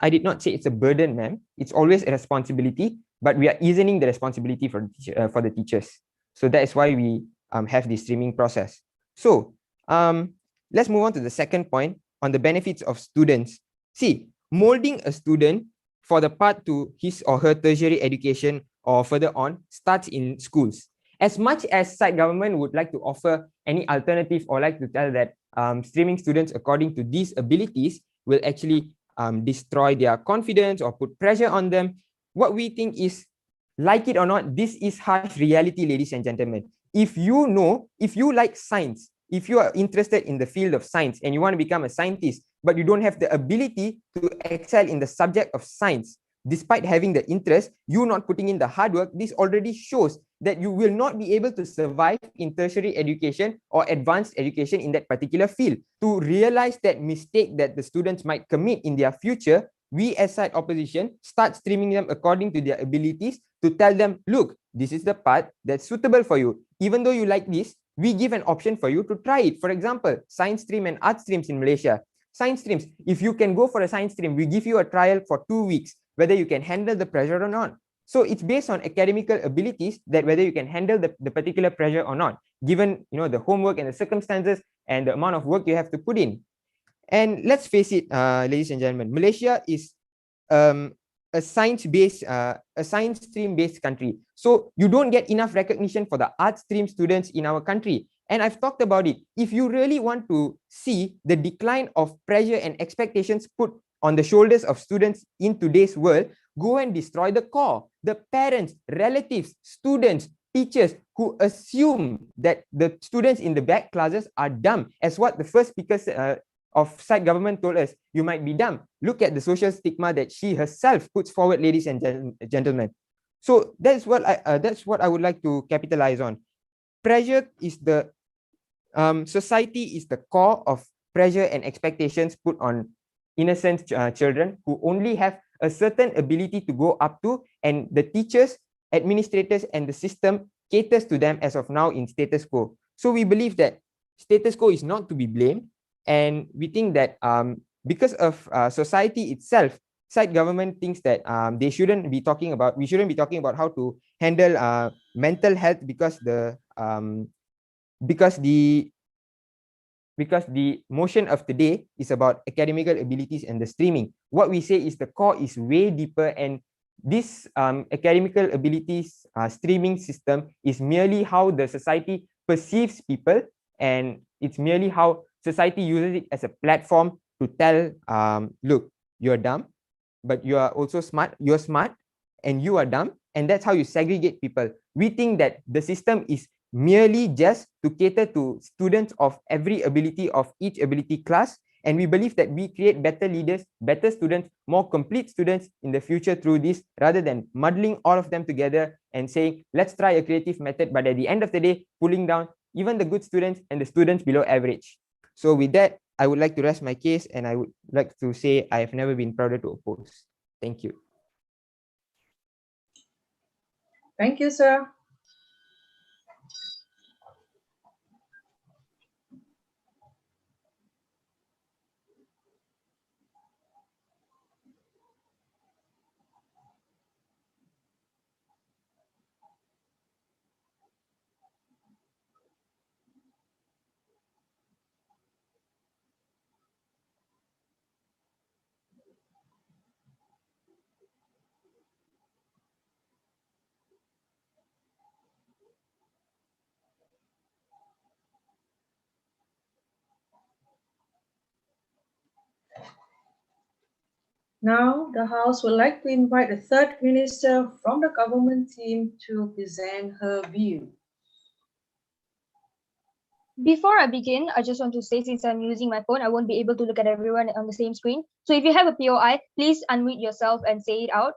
I did not say it's a burden, ma'am. It's always a responsibility, but we are easing the responsibility for the teachers. So that is why we have this streaming process. So let's move on to the second point on the benefits of students. See, molding a student for the path to his or her tertiary education or further on starts in schools. As much as site government would like to offer any alternative or like to tell that streaming students according to these abilities will actually destroy their confidence or put pressure on them, what we think is, like it or not, this is harsh reality, ladies and gentlemen. If you like science, if you are interested in the field of science and you want to become a scientist, but you don't have the ability to excel in the subject of science, despite having the interest, you not putting in the hard work, this already shows that you will not be able to survive in tertiary education or advanced education in that particular field. To realize that mistake that the students might commit in their future, we as side opposition start streaming them according to their abilities to tell them, look, this is the path that's suitable for you. Even though you like this, we give an option for you to try it. For example, science stream and art streams in Malaysia. Science streams, if you can go for a science stream, we give you a trial for 2 weeks, whether you can handle the pressure or not. So it's based on academical abilities that whether you can handle the particular pressure or not, given the homework and the circumstances and the amount of work you have to put in. And let's face it, ladies and gentlemen, Malaysia is a science stream-based country. So you don't get enough recognition for the art stream students in our country. And I've talked about it. If you really want to see the decline of pressure and expectations put on the shoulders of students in today's world, go and destroy the core. The parents, relatives, students, teachers who assume that the students in the back classes are dumb, as what the first speaker of side government told us, you might be dumb. Look at the social stigma that she herself puts forward, ladies and gentlemen. So that's what I would like to capitalize on. Pressure is the society is the core of pressure and expectations put on innocent children who only have a certain ability to go up to, and the teachers, administrators, and the system caters to them as of now in status quo. So we believe that status quo is not to be blamed, and we think that because of society itself, side government thinks that we shouldn't be talking about how to handle mental health because the motion of today is about academical abilities and the streaming. What we say is the core is way deeper, and this academical abilities streaming system is merely how the society perceives people, and it's merely how society uses it as a platform to tell, look, you're dumb, but you are also smart. You're smart and you are dumb, and that's how you segregate people. We think that the system is merely just to cater to students of every ability of each ability class, and we believe that we create better leaders, better students, more complete students in the future through this, rather than muddling all of them together and saying, let's try a creative method, but at the end of the day, pulling down even the good students and the students below average. So with that, I would like to rest my case, and I would like to say I have never been prouder to oppose. Thank you. Thank you, sir. Now, the House would like to invite the third minister from the government team to present her view. Before I begin, I just want to say, since I'm using my phone, I won't be able to look at everyone on the same screen. So if you have a POI, please unmute yourself and say it out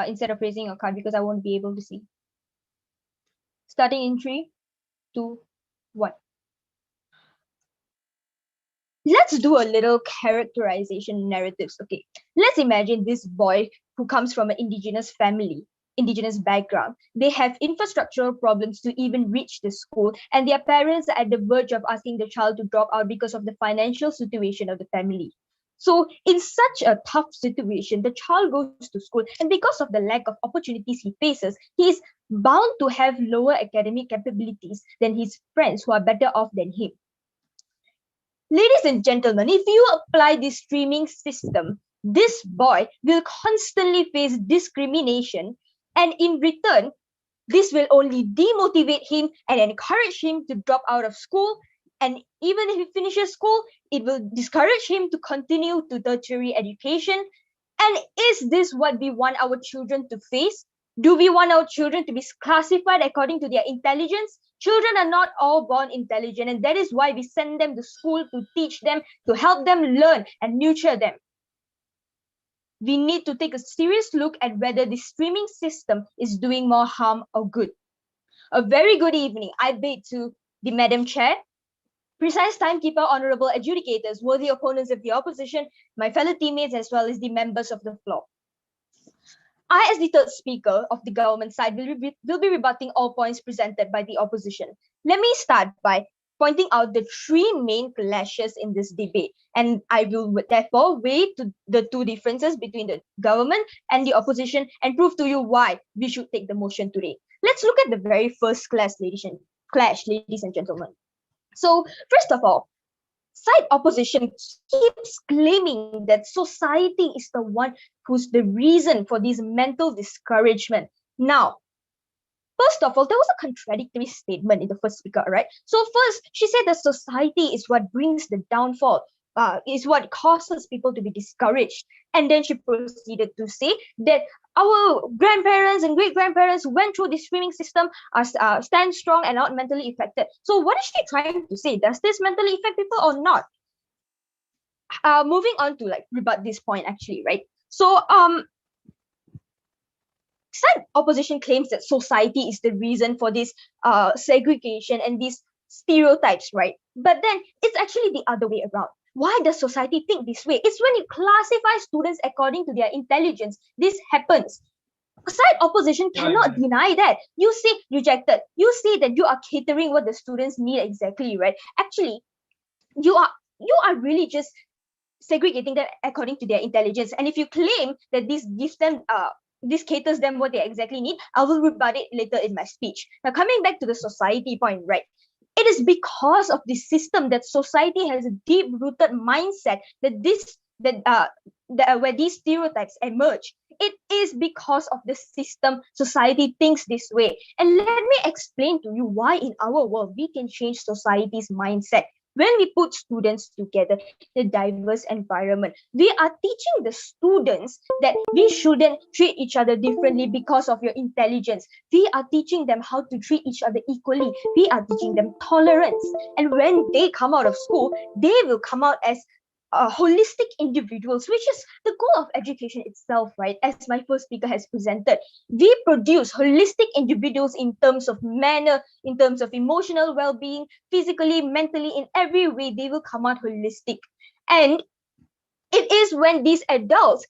instead of raising your card, because I won't be able to see. Starting in 3, 2, 1. Let's do a little characterization narratives. Okay, let's imagine this boy who comes from an indigenous family, indigenous background. They have infrastructural problems to even reach the school, and their parents are at the verge of asking the child to drop out because of the financial situation of the family. So in such a tough situation, the child goes to school, and because of the lack of opportunities he faces, he is bound to have lower academic capabilities than his friends who are better off than him. Ladies and gentlemen, if you apply this streaming system, this boy will constantly face discrimination, and in return, this will only demotivate him and encourage him to drop out of school. And even if he finishes school, it will discourage him to continue to tertiary education. And is this what we want our children to face? Do we want our children to be classified according to their intelligence? Children are not all born intelligent, and that is why we send them to school to teach them, to help them learn and nurture them. We need to take a serious look at whether the streaming system is doing more harm or good. A very good evening. I bid to the Madam Chair, precise timekeeper, honorable adjudicators, worthy opponents of the opposition, my fellow teammates, as well as the members of the floor. I, as the third speaker of the government side, will be rebutting all points presented by the opposition. Let me start by pointing out the three main clashes in this debate, and I will therefore weigh to the two differences between the government and the opposition and prove to you why we should take the motion today. Let's look at the very first clash, ladies and gentlemen. So, first of all, side opposition keeps claiming that society is the one who's the reason for this mental discouragement. Now, first of all, there was a contradictory statement in the first speaker, right? So first, she said that society is what brings the downfall, is what causes people to be discouraged. And then she proceeded to say that our grandparents and great-grandparents who went through the streaming system are stand strong and not mentally affected. So what is she trying to say? Does this mentally affect people or not? Moving on to like rebut this point actually, right? So side opposition claims that society is the reason for this segregation and these stereotypes, right? But then it's actually the other way around. Why does society think this way? It's when you classify students according to their intelligence, this happens. Side opposition cannot deny that. You say rejected. You say that you are catering what the students need exactly, right? Actually, you are really just segregating them according to their intelligence. And if you claim that this gives them this caters them what they exactly need, I will rebut it later in my speech. Now, coming back to the society point, right? It is because of this system that society has a deep-rooted mindset where these stereotypes emerge. It is because of the system society thinks this way. And let me explain to you why in our world we can change society's mindset. When we put students together in a diverse environment, we are teaching the students that we shouldn't treat each other differently because of your intelligence. We are teaching them how to treat each other equally. We are teaching them tolerance. And when they come out of school, they will come out as holistic individuals, which is the goal of education itself, right? As my first speaker has presented, we produce holistic individuals in terms of manner, in terms of emotional well-being, physically, mentally, in every way, they will come out holistic. And it is when these adults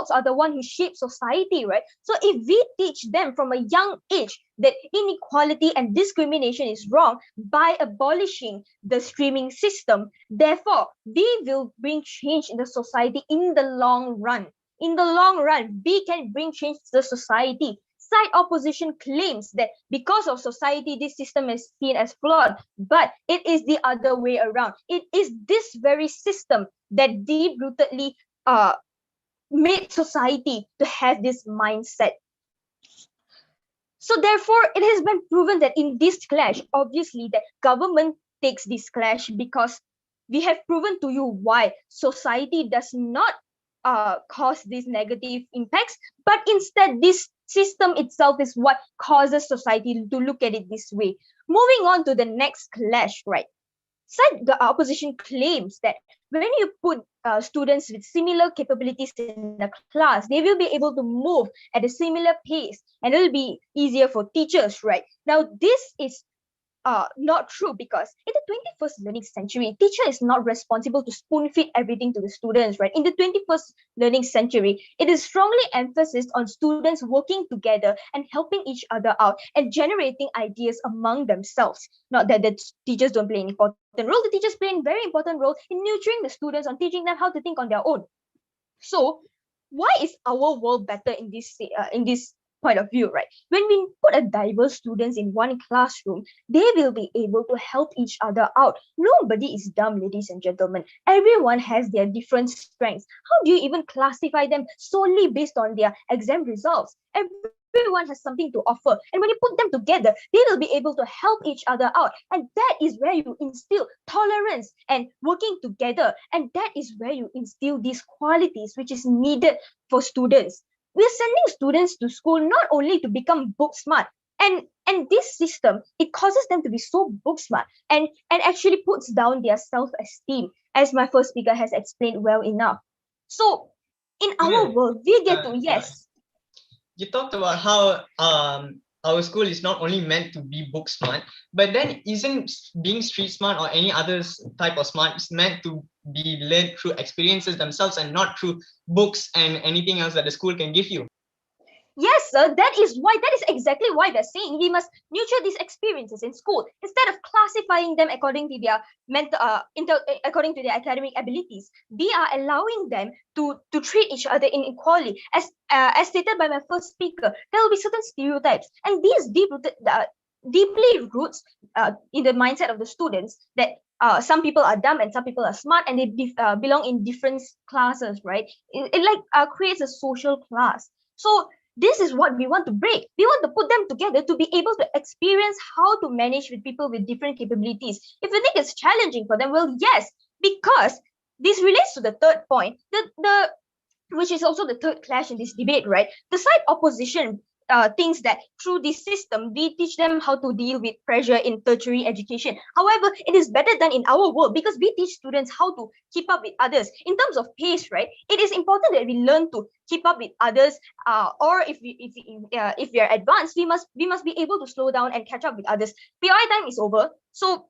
are the one who shape society, right? So if we teach them from a young age that inequality and discrimination is wrong by abolishing the streaming system, therefore we will bring change in the society in the long run. In the long run, we can bring change to the society. Side opposition claims that because of society, this system is seen as flawed, but it is the other way around. It is this very system that deep-rootedly made society to have this mindset. So therefore, it has been proven that in this clash, obviously, the government takes this clash because we have proven to you why society does not cause these negative impacts, but instead this system itself is what causes society to look at it this way. Moving on to the next clash, right? The opposition claims that when you put students with similar capabilities in the class, they will be able to move at a similar pace and it will be easier for teachers, right? Now, this is not true, because in the 21st learning century, teacher is not responsible to spoon feed everything to the students, right? In the 21st learning century, it is strongly emphasized on students working together and helping each other out and generating ideas among themselves. Not that the teachers don't play an important role, the teachers play a very important role in nurturing the students, on teaching them how to think on their own. So why is our world better in this point of view, right? When we put a diverse students in one classroom, they will be able to help each other out. Nobody is dumb, ladies and gentlemen. Everyone has their different strengths. How do you even classify them solely based on their exam results? Everyone has something to offer, and when you put them together, they will be able to help each other out, and that is where you instill tolerance and working together, and that is where you instill these qualities which is needed for students. We're sending students to school not only to become book smart, and this system, it causes them to be so book smart and actually puts down their self-esteem, as my first speaker has explained well enough. So in our world, we get to, yes. You talked about how our school is not only meant to be book smart, but then isn't being street smart or any other type of smart is meant to be learned through experiences themselves and not through books and anything else that the school can give you? Yes, sir, that is exactly why we're saying we must nurture these experiences in school instead of classifying them according to their according to their academic abilities. We are allowing them to treat each other in equality. As stated by my first speaker, there will be certain stereotypes, and these deeply roots in the mindset of the students that some people are dumb and some people are smart, and they belong in different classes, right? It like creates a social class. So this is what we want to break. We want to put them together to be able to experience how to manage with people with different capabilities. If you think it's challenging for them, well, yes, because this relates to the third point, the which is also the third clash in this debate, right? The side opposition thinks that through this system, we teach them how to deal with pressure in tertiary education. However, it is better done in our world because we teach students how to keep up with others. In terms of pace, right? It is important that we learn to keep up with others. Or if we are advanced, we must be able to slow down and catch up with others. PI time is over, so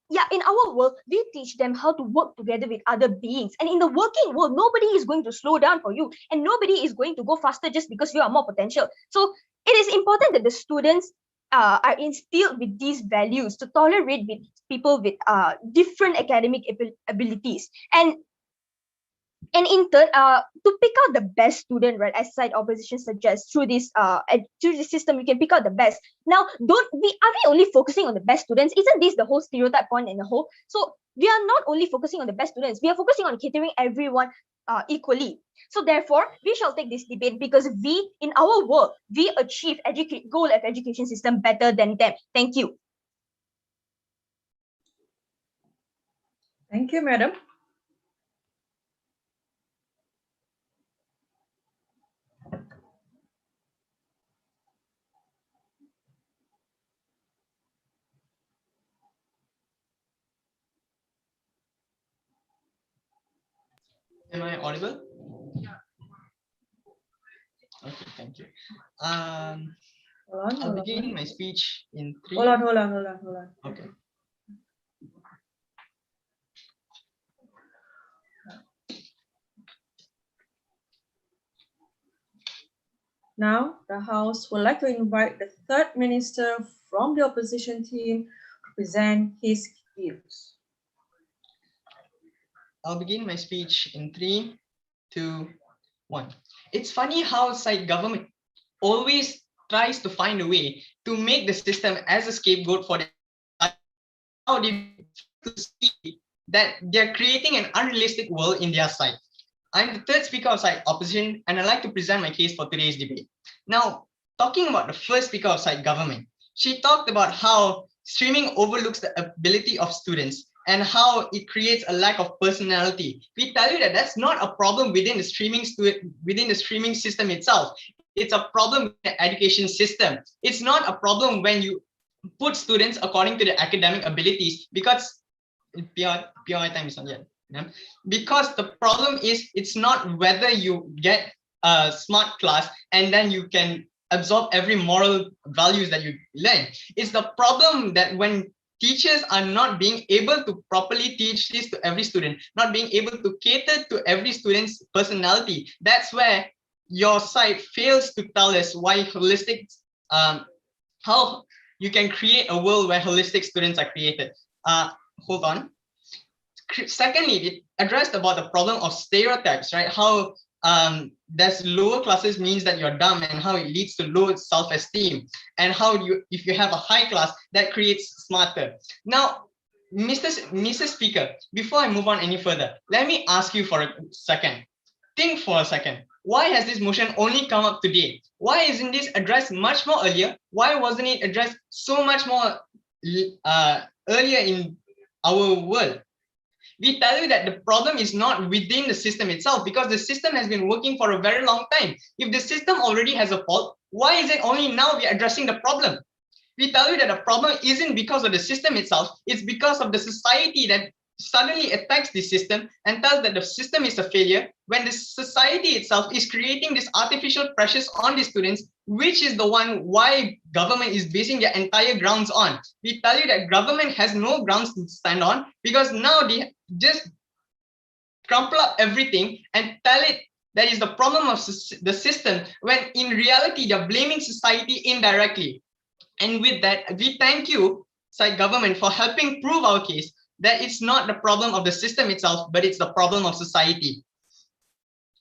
yeah, in our world, we teach them how to work together with other beings. And in the working world, nobody is going to slow down for you, and nobody is going to go faster just because you are more potential. So it is important that the students are instilled with these values to tolerate with people with different academic abilities. And in turn, to pick out the best student, right, as side opposition suggests, through this system, you can pick out the best. Now, are we only focusing on the best students? Isn't this the whole stereotype point in the whole? So we are not only focusing on the best students, we are focusing on catering everyone equally. So therefore, we shall take this debate because we, in our world, we achieve goal of education system better than them. Thank you. Thank you, madam. Am I audible? Okay, thank you. I'll begin my speech in 3. Hold on. Okay. Now, the House would like to invite the third minister from the opposition team to present his views. I'll begin my speech in 3, 2, 1. It's funny how side government always tries to find a way to make the system as a scapegoat for how they see that they're creating an unrealistic world in their side. I'm the third speaker of side opposition, and I'd like to present my case for today's debate. Now, talking about the first speaker of side government, she talked about how streaming overlooks the ability of students and how it creates a lack of personality. We tell you that that's not a problem within the streaming system itself. It's a problem with the education system. It's not a problem when you put students according to their academic abilities, because PI time is not yet. Yeah? Because the problem is, it's not whether you get a smart class and then you can absorb every moral values that you learn. It's the problem that when teachers are not being able to properly teach this to every student, not being able to cater to every student's personality, that's where your side fails to tell us why holistic, how you can create a world where holistic students are created. Hold on. Secondly, it addressed about the problem of stereotypes, right? How there's lower classes means that you're dumb, and how it leads to low self-esteem, and how if you have a high class, that creates smarter. Now, Mrs. Speaker, before I move on any further, let me ask you for a second. Think for a second. Why has this motion only come up today? Why isn't this addressed much more earlier? Why wasn't it addressed so much more earlier in our world? We tell you that the problem is not within the system itself, because the system has been working for a very long time. If the system already has a fault, why is it only now we are addressing the problem? We tell you that the problem isn't because of the system itself, it's because of the society that suddenly attacks the system and tells that the system is a failure, when the society itself is creating this artificial pressures on the students, which is the one why government is basing their entire grounds on. We tell you that government has no grounds to stand on, because now they just crumple up everything and tell it that is the problem of the system, when in reality they're blaming society indirectly. And with that, we thank you, side government, for helping prove our case that it's not the problem of the system itself, but it's the problem of society.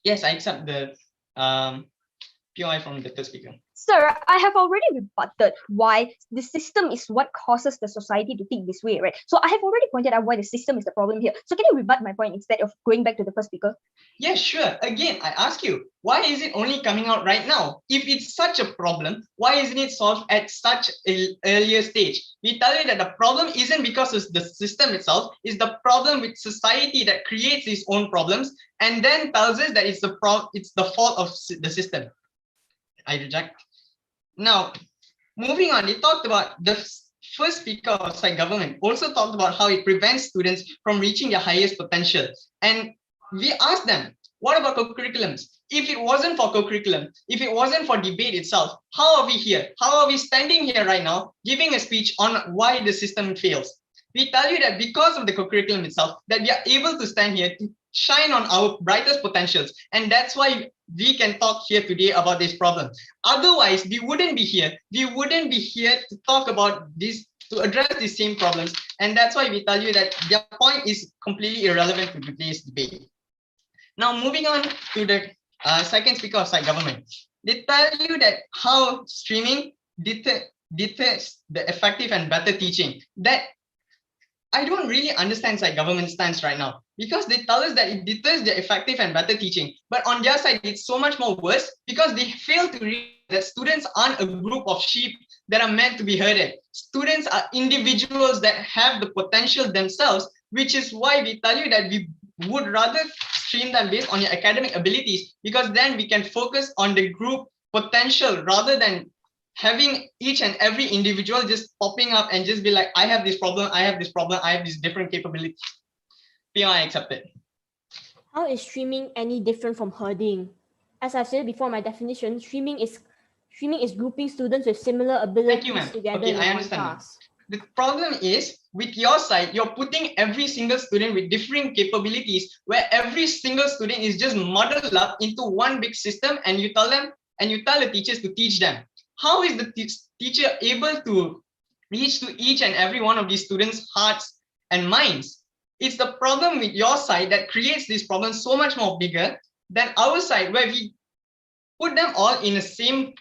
Yes, I accept the POI from the third speaker. Sir, I have already rebutted why the system is what causes the society to think this way, right? So I have already pointed out why the system is the problem here. So can you rebut my point instead of going back to the first speaker? Yeah, sure. Again, I ask you, why is it only coming out right now? If it's such a problem, why isn't it solved at such an earlier stage? We tell you that the problem isn't because of the system itself, it's the problem with society that creates its own problems, and then tells us that it's the fault of the system. I reject. Now, moving on, they talked about the first speaker of side government also talked about how it prevents students from reaching their highest potential. And we asked them, what about co-curriculums? If it wasn't for co-curriculum, if it wasn't for debate itself, how are we here? How are we standing here right now, giving a speech on why the system fails? We tell you that because of the co-curriculum itself, that we are able to stand here to shine on our brightest potentials. And that's why we can talk here today about this problem. Otherwise, we wouldn't be here. We wouldn't be here to talk about this, to address these same problems. And that's why we tell you that their point is completely irrelevant to today's debate. Now, moving on to the second speaker of side government. They tell you that how streaming deters the effective and better teaching. That I don't really understand side government stance right now, because they tell us that it deters the effective and better teaching. But on their side, it's so much more worse, because they fail to realize that students aren't a group of sheep that are meant to be herded. Students are individuals that have the potential themselves, which is why we tell you that we would rather stream them based on your academic abilities, because then we can focus on the group potential rather than having each and every individual just popping up and just be like, I have this problem, I have this problem, I have these different capabilities. PI accepted. How is streaming any different from herding? As I've said before, my definition, streaming is grouping students with similar abilities together in one class. The problem is, with your side, you're putting every single student with different capabilities, where every single student is just muddled up into one big system, and you tell the teachers to teach them. How is the teacher able to reach to each and every one of these students' hearts and minds? It's the problem with your side that creates this problem so much more bigger than our side, where we put them all in the same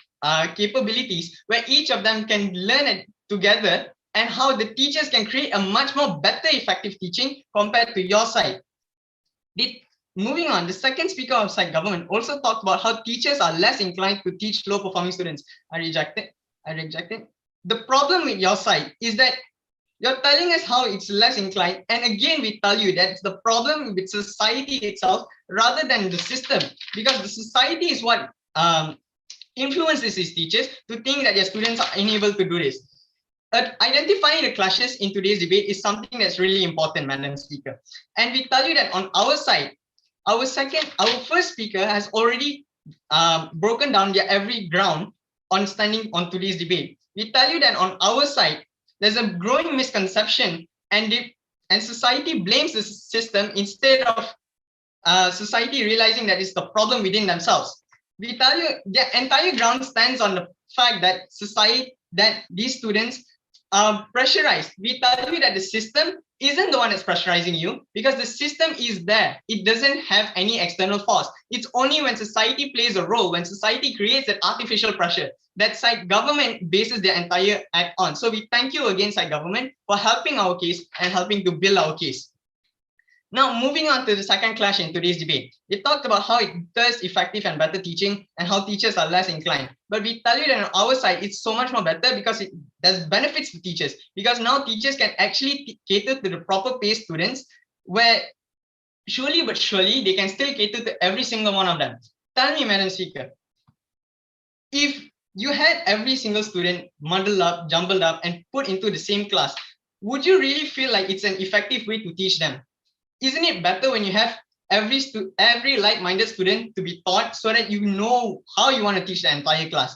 capabilities, where each of them can learn it together, and how the teachers can create a much more better effective teaching compared to your side. Moving on, the second speaker of side government also talked about how teachers are less inclined to teach low-performing students. I reject it. The problem with your side is that You're telling us how it's less inclined. And again, we tell you that's the problem with society itself rather than the system, because the society is what influences these teachers to think that their students are unable to do this. But identifying the clashes in today's debate is something that's really important, Madam Speaker. And we tell you that on our side, our first speaker has already broken down their every ground on standing on today's debate. We tell you that on our side, there's a growing misconception, and society blames the system instead of society realizing that it's the problem within themselves. We tell you the entire ground stands on the fact that these students are pressurized. We tell you that the system isn't the one that's pressurizing you, because the system is there. It doesn't have any external force. It's only when society plays a role, when society creates that artificial pressure, that side government bases their entire act on. So we thank you again, side government, for helping our case and helping to build our case. Now, moving on to the second clash in today's debate. We talked about how it does effective and better teaching and how teachers are less inclined. But we tell you that on our side, it's so much more better because it does benefits to teachers. Because now teachers can actually cater to the proper paced students, where surely but surely they can still cater to every single one of them. Tell me, Madam Speaker, if you had every single student muddled up, jumbled up, and put into the same class, would you really feel like it's an effective way to teach them? Isn't it better when you have every like-minded student to be taught so that you know how you want to teach the entire class?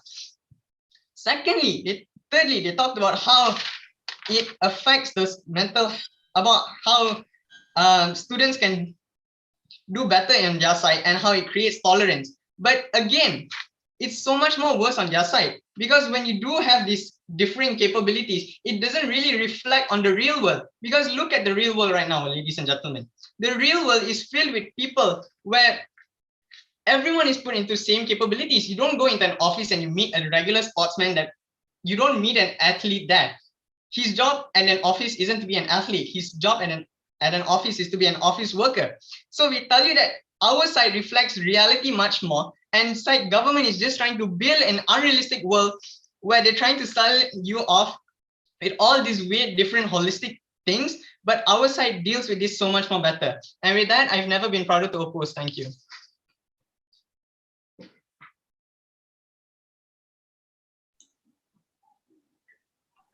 Thirdly, they talked about how it affects those about how students can do better on their side and how it creates tolerance. But again, it's so much more worse on their side, because when you do have these differing capabilities, it doesn't really reflect on the real world. Because look at the real world right now, ladies and gentlemen. The real world is filled with people where everyone is put into same capabilities. You don't go into an office and you meet a regular sportsman, that you don't meet an athlete there. His job at an office isn't to be an athlete. His job at an office is to be an office worker. So we tell you that our side reflects reality much more, and side government is just trying to build an unrealistic world where they're trying to sell you off with all these weird, different, holistic things. But our side deals with this so much more better. And with that, I've never been prouder to oppose. Thank you.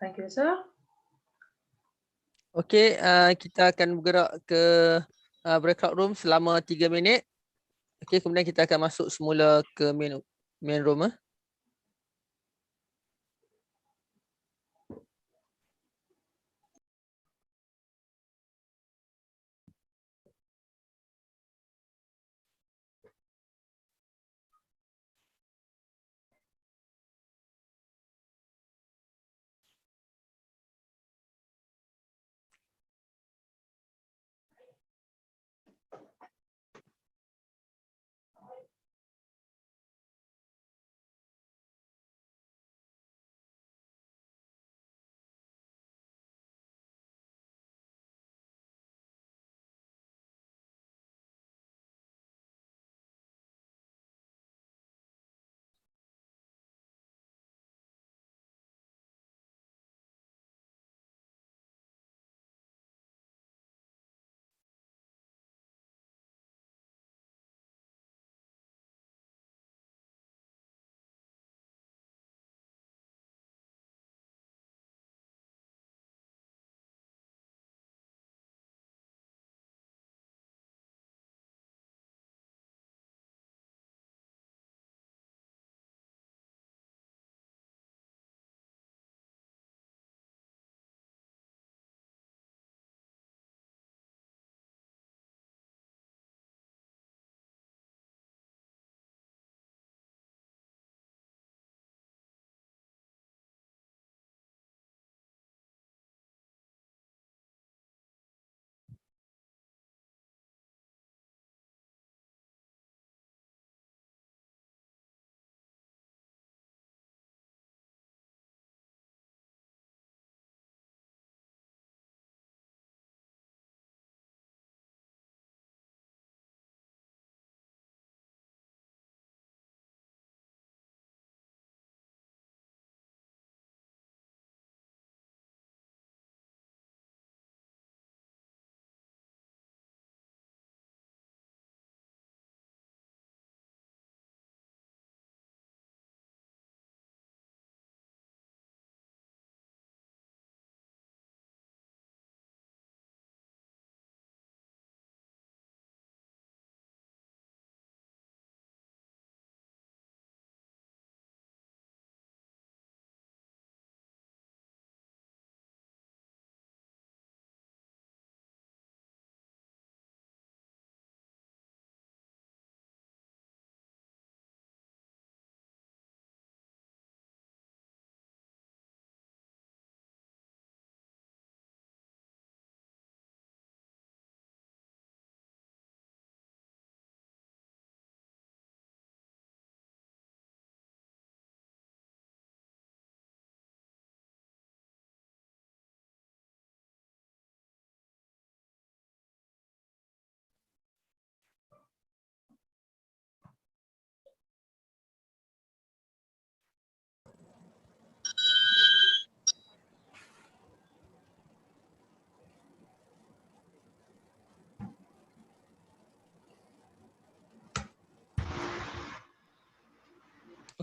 Thank you, sir. Okey, kita akan bergerak ke breakout room selama 3 minit. Okey, kemudian kita akan masuk semula ke main room.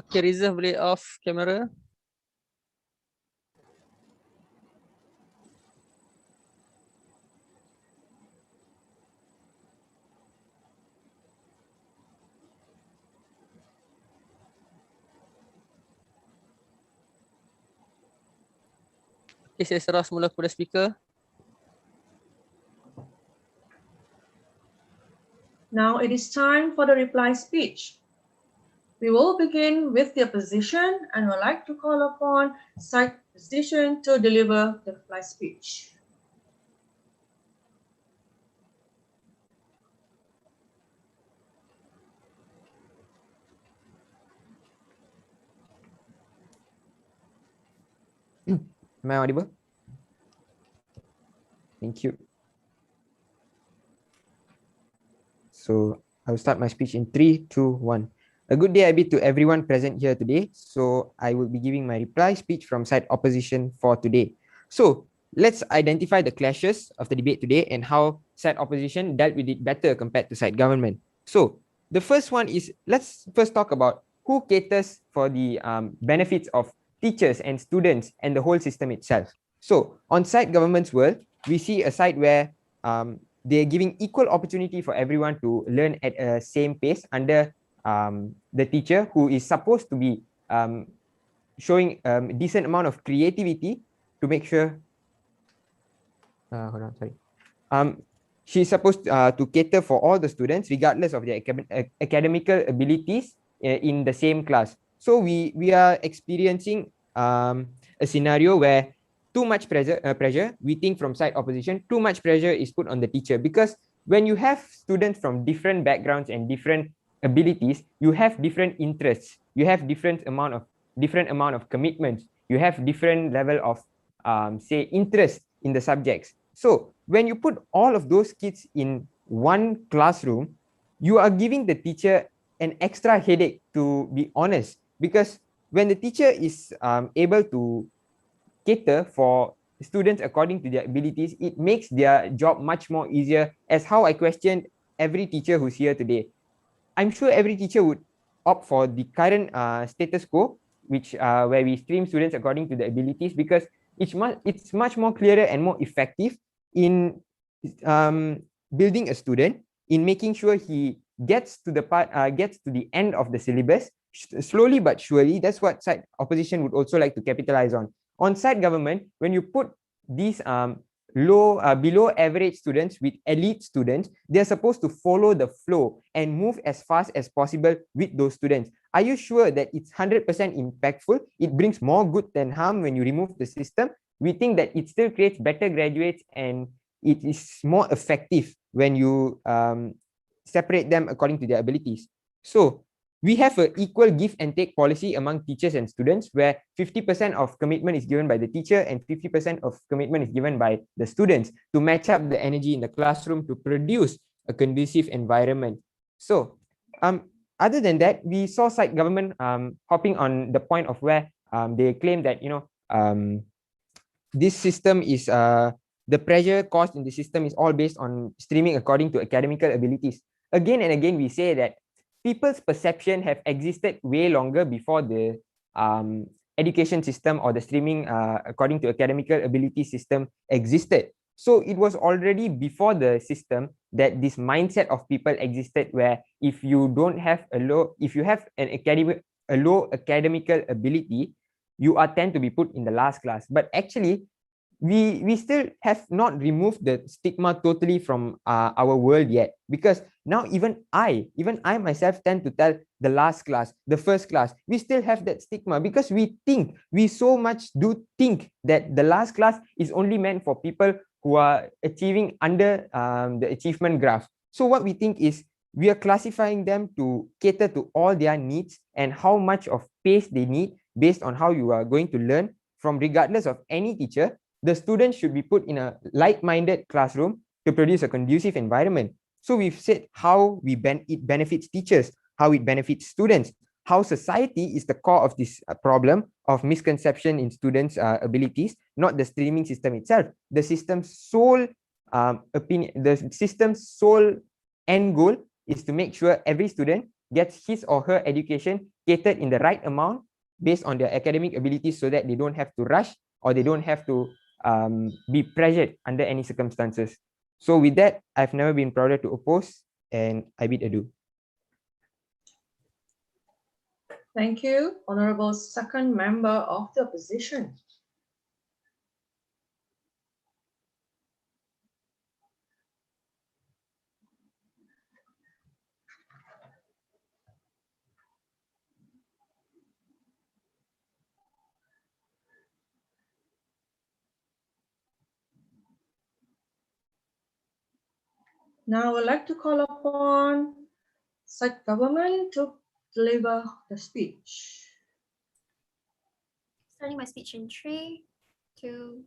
Okay, Rizal boleh off kamera. Okay, saya serah semula kepada speaker. Now it is time for the reply speech. We will begin with the opposition and would like to call upon side opposition to deliver the reply speech. Am I audible? Thank you. So I'll start my speech in 3, 2, 1. A good day I bid to everyone present here today. So I will be giving my reply speech from side opposition for today. So let's identify the clashes of the debate today and how side opposition dealt with it better compared to side government. So the first one is, let's first talk about who caters for the benefits of teachers and students and the whole system itself. So on side government's world, we see a side where they're giving equal opportunity for everyone to learn at a same pace under the teacher, who is supposed to be showing a decent amount of creativity to make sure hold on, sorry. She's supposed to cater for all the students regardless of their academical abilities in the same class. So we are experiencing a scenario where too much pressure, we think from side opposition, too much pressure is put on the teacher, because when you have students from different backgrounds and different abilities, you have different interests, you have different amount of commitments, you have different level of say interest in the subjects. So when you put all of those kids in one classroom, you are giving the teacher an extra headache, to be honest, because when the teacher is able to cater for students according to their abilities, it makes their job much more easier, as how I questioned every teacher who's here today. I'm sure every teacher would opt for the current status quo, which where we stream students according to the abilities, because it's much more clearer and more effective in building a student, in making sure he gets to the end of the syllabus slowly but surely. That's what side opposition would also like to capitalize on. On side government, when you put these below average students with elite students, they're supposed to follow the flow and move as fast as possible with those students. Are you sure that it's 100% impactful? It brings more good than harm when you remove the system. We think that it still creates better graduates, and it is more effective when you separate them according to their abilities. So we have an equal give and take policy among teachers and students, where 50% of commitment is given by the teacher and 50% of commitment is given by the students, to match up the energy in the classroom to produce a conducive environment. So other than that, we saw side government hopping on the point of where they claim that this system is the pressure caused in the system is all based on streaming according to academical abilities. Again and again, we say that people's perception have existed way longer before the education system or the streaming according to academical ability system existed. So it was already before the system that this mindset of people existed, where if you have a low academical ability, you are tend to be put in the last class. But actually, we still have not removed the stigma totally from our world yet, because now even I myself tend to tell the last class, the first class. We still have that stigma because we so much do think that the last class is only meant for people who are achieving under the achievement graph. So what we think is, we are classifying them to cater to all their needs and how much of pace they need based on how you are going to learn from, regardless of any teacher. The students should be put in a like-minded classroom to produce a conducive environment. So we've said how it benefits teachers, how it benefits students, how society is the core of this problem of misconception in students' abilities, not the streaming system itself. The system's sole opinion, the system's sole end goal is to make sure every student gets his or her education catered in the right amount based on their academic abilities, so that they don't have to rush or they don't have to be pressured under any circumstances. So with that, I've never been prouder to oppose, and I bid adieu. Thank you, Honorable Second Member of the Opposition. Now I would like to call upon site government to deliver the speech. Starting my speech in 3, 2,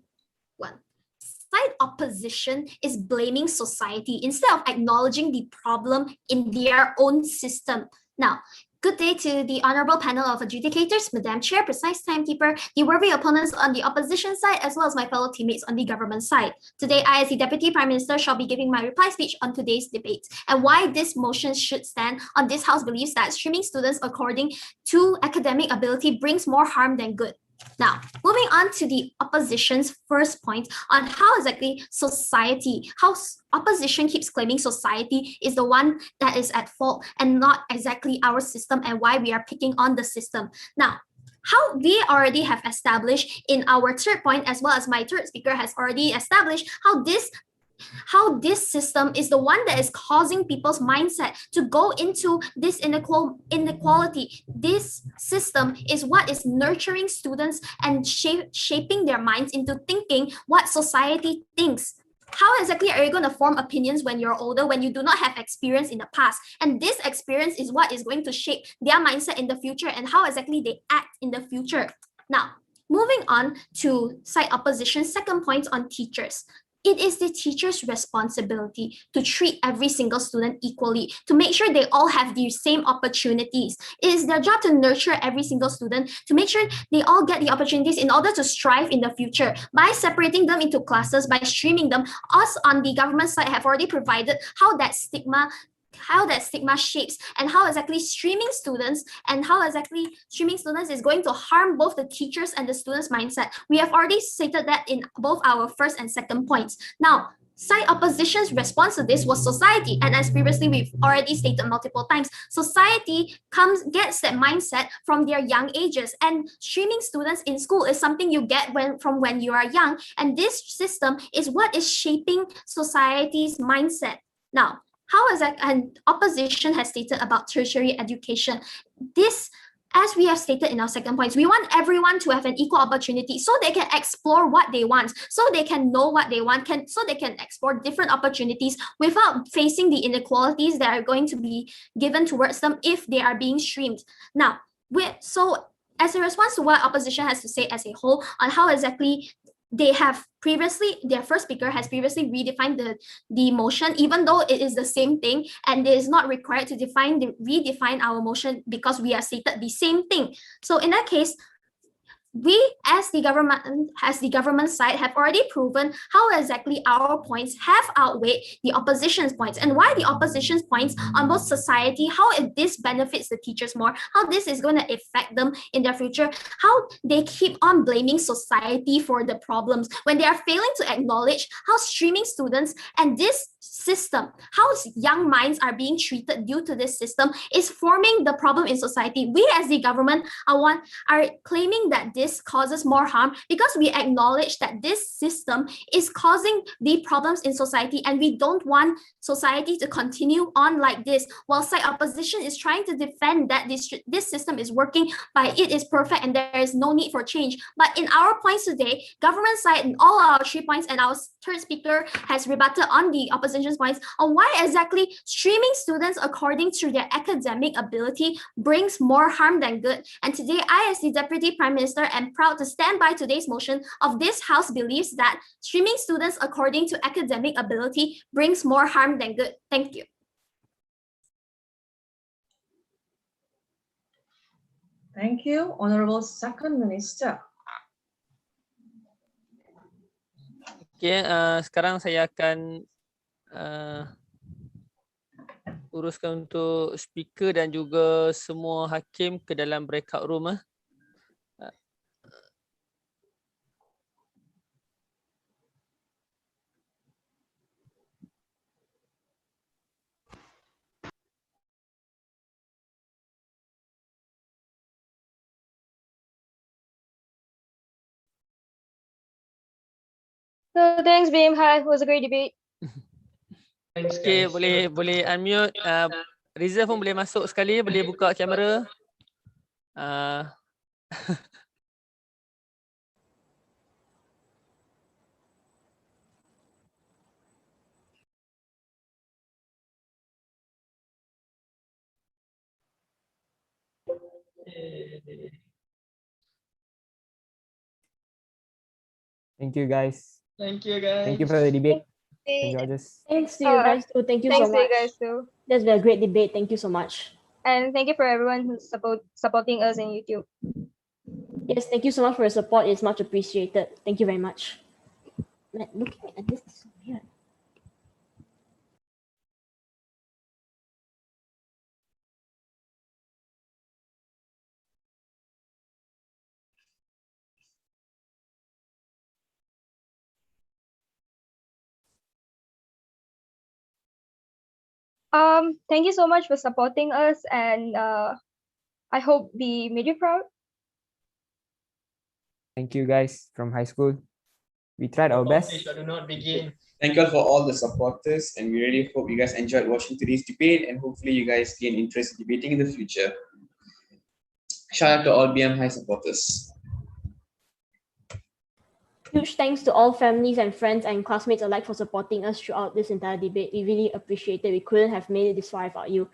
1. Side opposition is blaming society instead of acknowledging the problem in their own system. Now, good day to the honorable panel of adjudicators, Madam Chair, precise timekeeper, the worthy opponents on the opposition side, as well as my fellow teammates on the government side. Today, I, as the Deputy Prime Minister, shall be giving my reply speech on today's debate and why this motion should stand on this House believes that streaming students according to academic ability brings more harm than good. Now, moving on to the opposition's first point on how exactly how opposition keeps claiming society is the one that is at fault and not exactly our system, and why we are picking on the system. Now, how we already have established in our third point, as well as my third speaker has already established, how this system is the one that is causing people's mindset to go into this inequality. This system is what is nurturing students and shaping their minds into thinking what society thinks. How exactly are you going to form opinions when you're older, when you do not have experience in the past? And this experience is what is going to shape their mindset in the future and how exactly they act in the future. Now, moving on to side opposition's second point on teachers. It is the teacher's responsibility to treat every single student equally, to make sure they all have the same opportunities. It is their job to nurture every single student, to make sure they all get the opportunities in order to strive in the future. By separating them into classes, by streaming them, us on the government side have already provided how that stigma shapes and how exactly streaming students is going to harm both the teachers and the students' mindset. We have already stated that in both our first and second points. Now, side opposition's response to this was society, and as previously we've already stated multiple times, society gets that mindset from their young ages, and streaming students in school is something you get from when you are young, and this system is what is shaping society's mindset. Now, how is that? And opposition has stated about tertiary education. This, as we have stated in our second point, we want everyone to have an equal opportunity so they can explore what they want, so they can know what they want, so they can explore different opportunities without facing the inequalities that are going to be given towards them if they are being streamed. Now, so as a response to what opposition has to say as a whole on how exactly their first speaker has previously redefined the motion, even though it is the same thing and it is not required to redefine our motion because we have stated the same thing. So in that case, we as the government side have already proven how exactly our points have outweighed the opposition's points, and why the opposition's points on both society, how this benefits the teachers more, how this is going to affect them in their future, how they keep on blaming society for the problems when they are failing to acknowledge how streaming students and this system, how young minds are being treated due to this system is forming the problem in society. We as the government are claiming that this causes more harm because we acknowledge that this system is causing the problems in society, and we don't want society to continue on like this, while side opposition is trying to defend that this system is working, but it is perfect and there is no need for change. But in our points today, government side and all our 3 points, and our third speaker has rebutted on the opposition's points on why exactly streaming students according to their academic ability brings more harm than good. And today, I as the Deputy Prime Minister am proud to stand by today's motion of this House believes that streaming students according to academic ability brings more harm than good. Thank you. Thank you, Honorable Second Minister. Okey, sekarang saya akan uruskan untuk speaker dan juga semua hakim ke dalam breakout room. So thanks, Bim. Hi, it was a great debate. Thanks, Okay, guys. boleh unmute. Riza pun boleh masuk sekali, boleh buka kamera. Thank you, guys. Thank you, guys. Thank you for the debate. St. George's. Thanks to you guys too. Thank you so Thanks to you much. guys too. That's been a great debate. Thank you so much. And thank you for everyone who's supporting us in YouTube. Yes, thank you so much for your support. It's much appreciated. Thank you very much. Man, looking at this is so weird. Thank you so much for supporting us, and I hope we made you proud. Thank you, guys from high school. We tried our best. Do not begin. Thank you all for all the supporters, and we really hope you guys enjoyed watching today's debate, and hopefully you guys gain interest in debating in the future. Shout out to all BM High supporters. Huge thanks to all families and friends and classmates alike for supporting us throughout this entire debate. We really appreciate it. We couldn't have made it this far without you.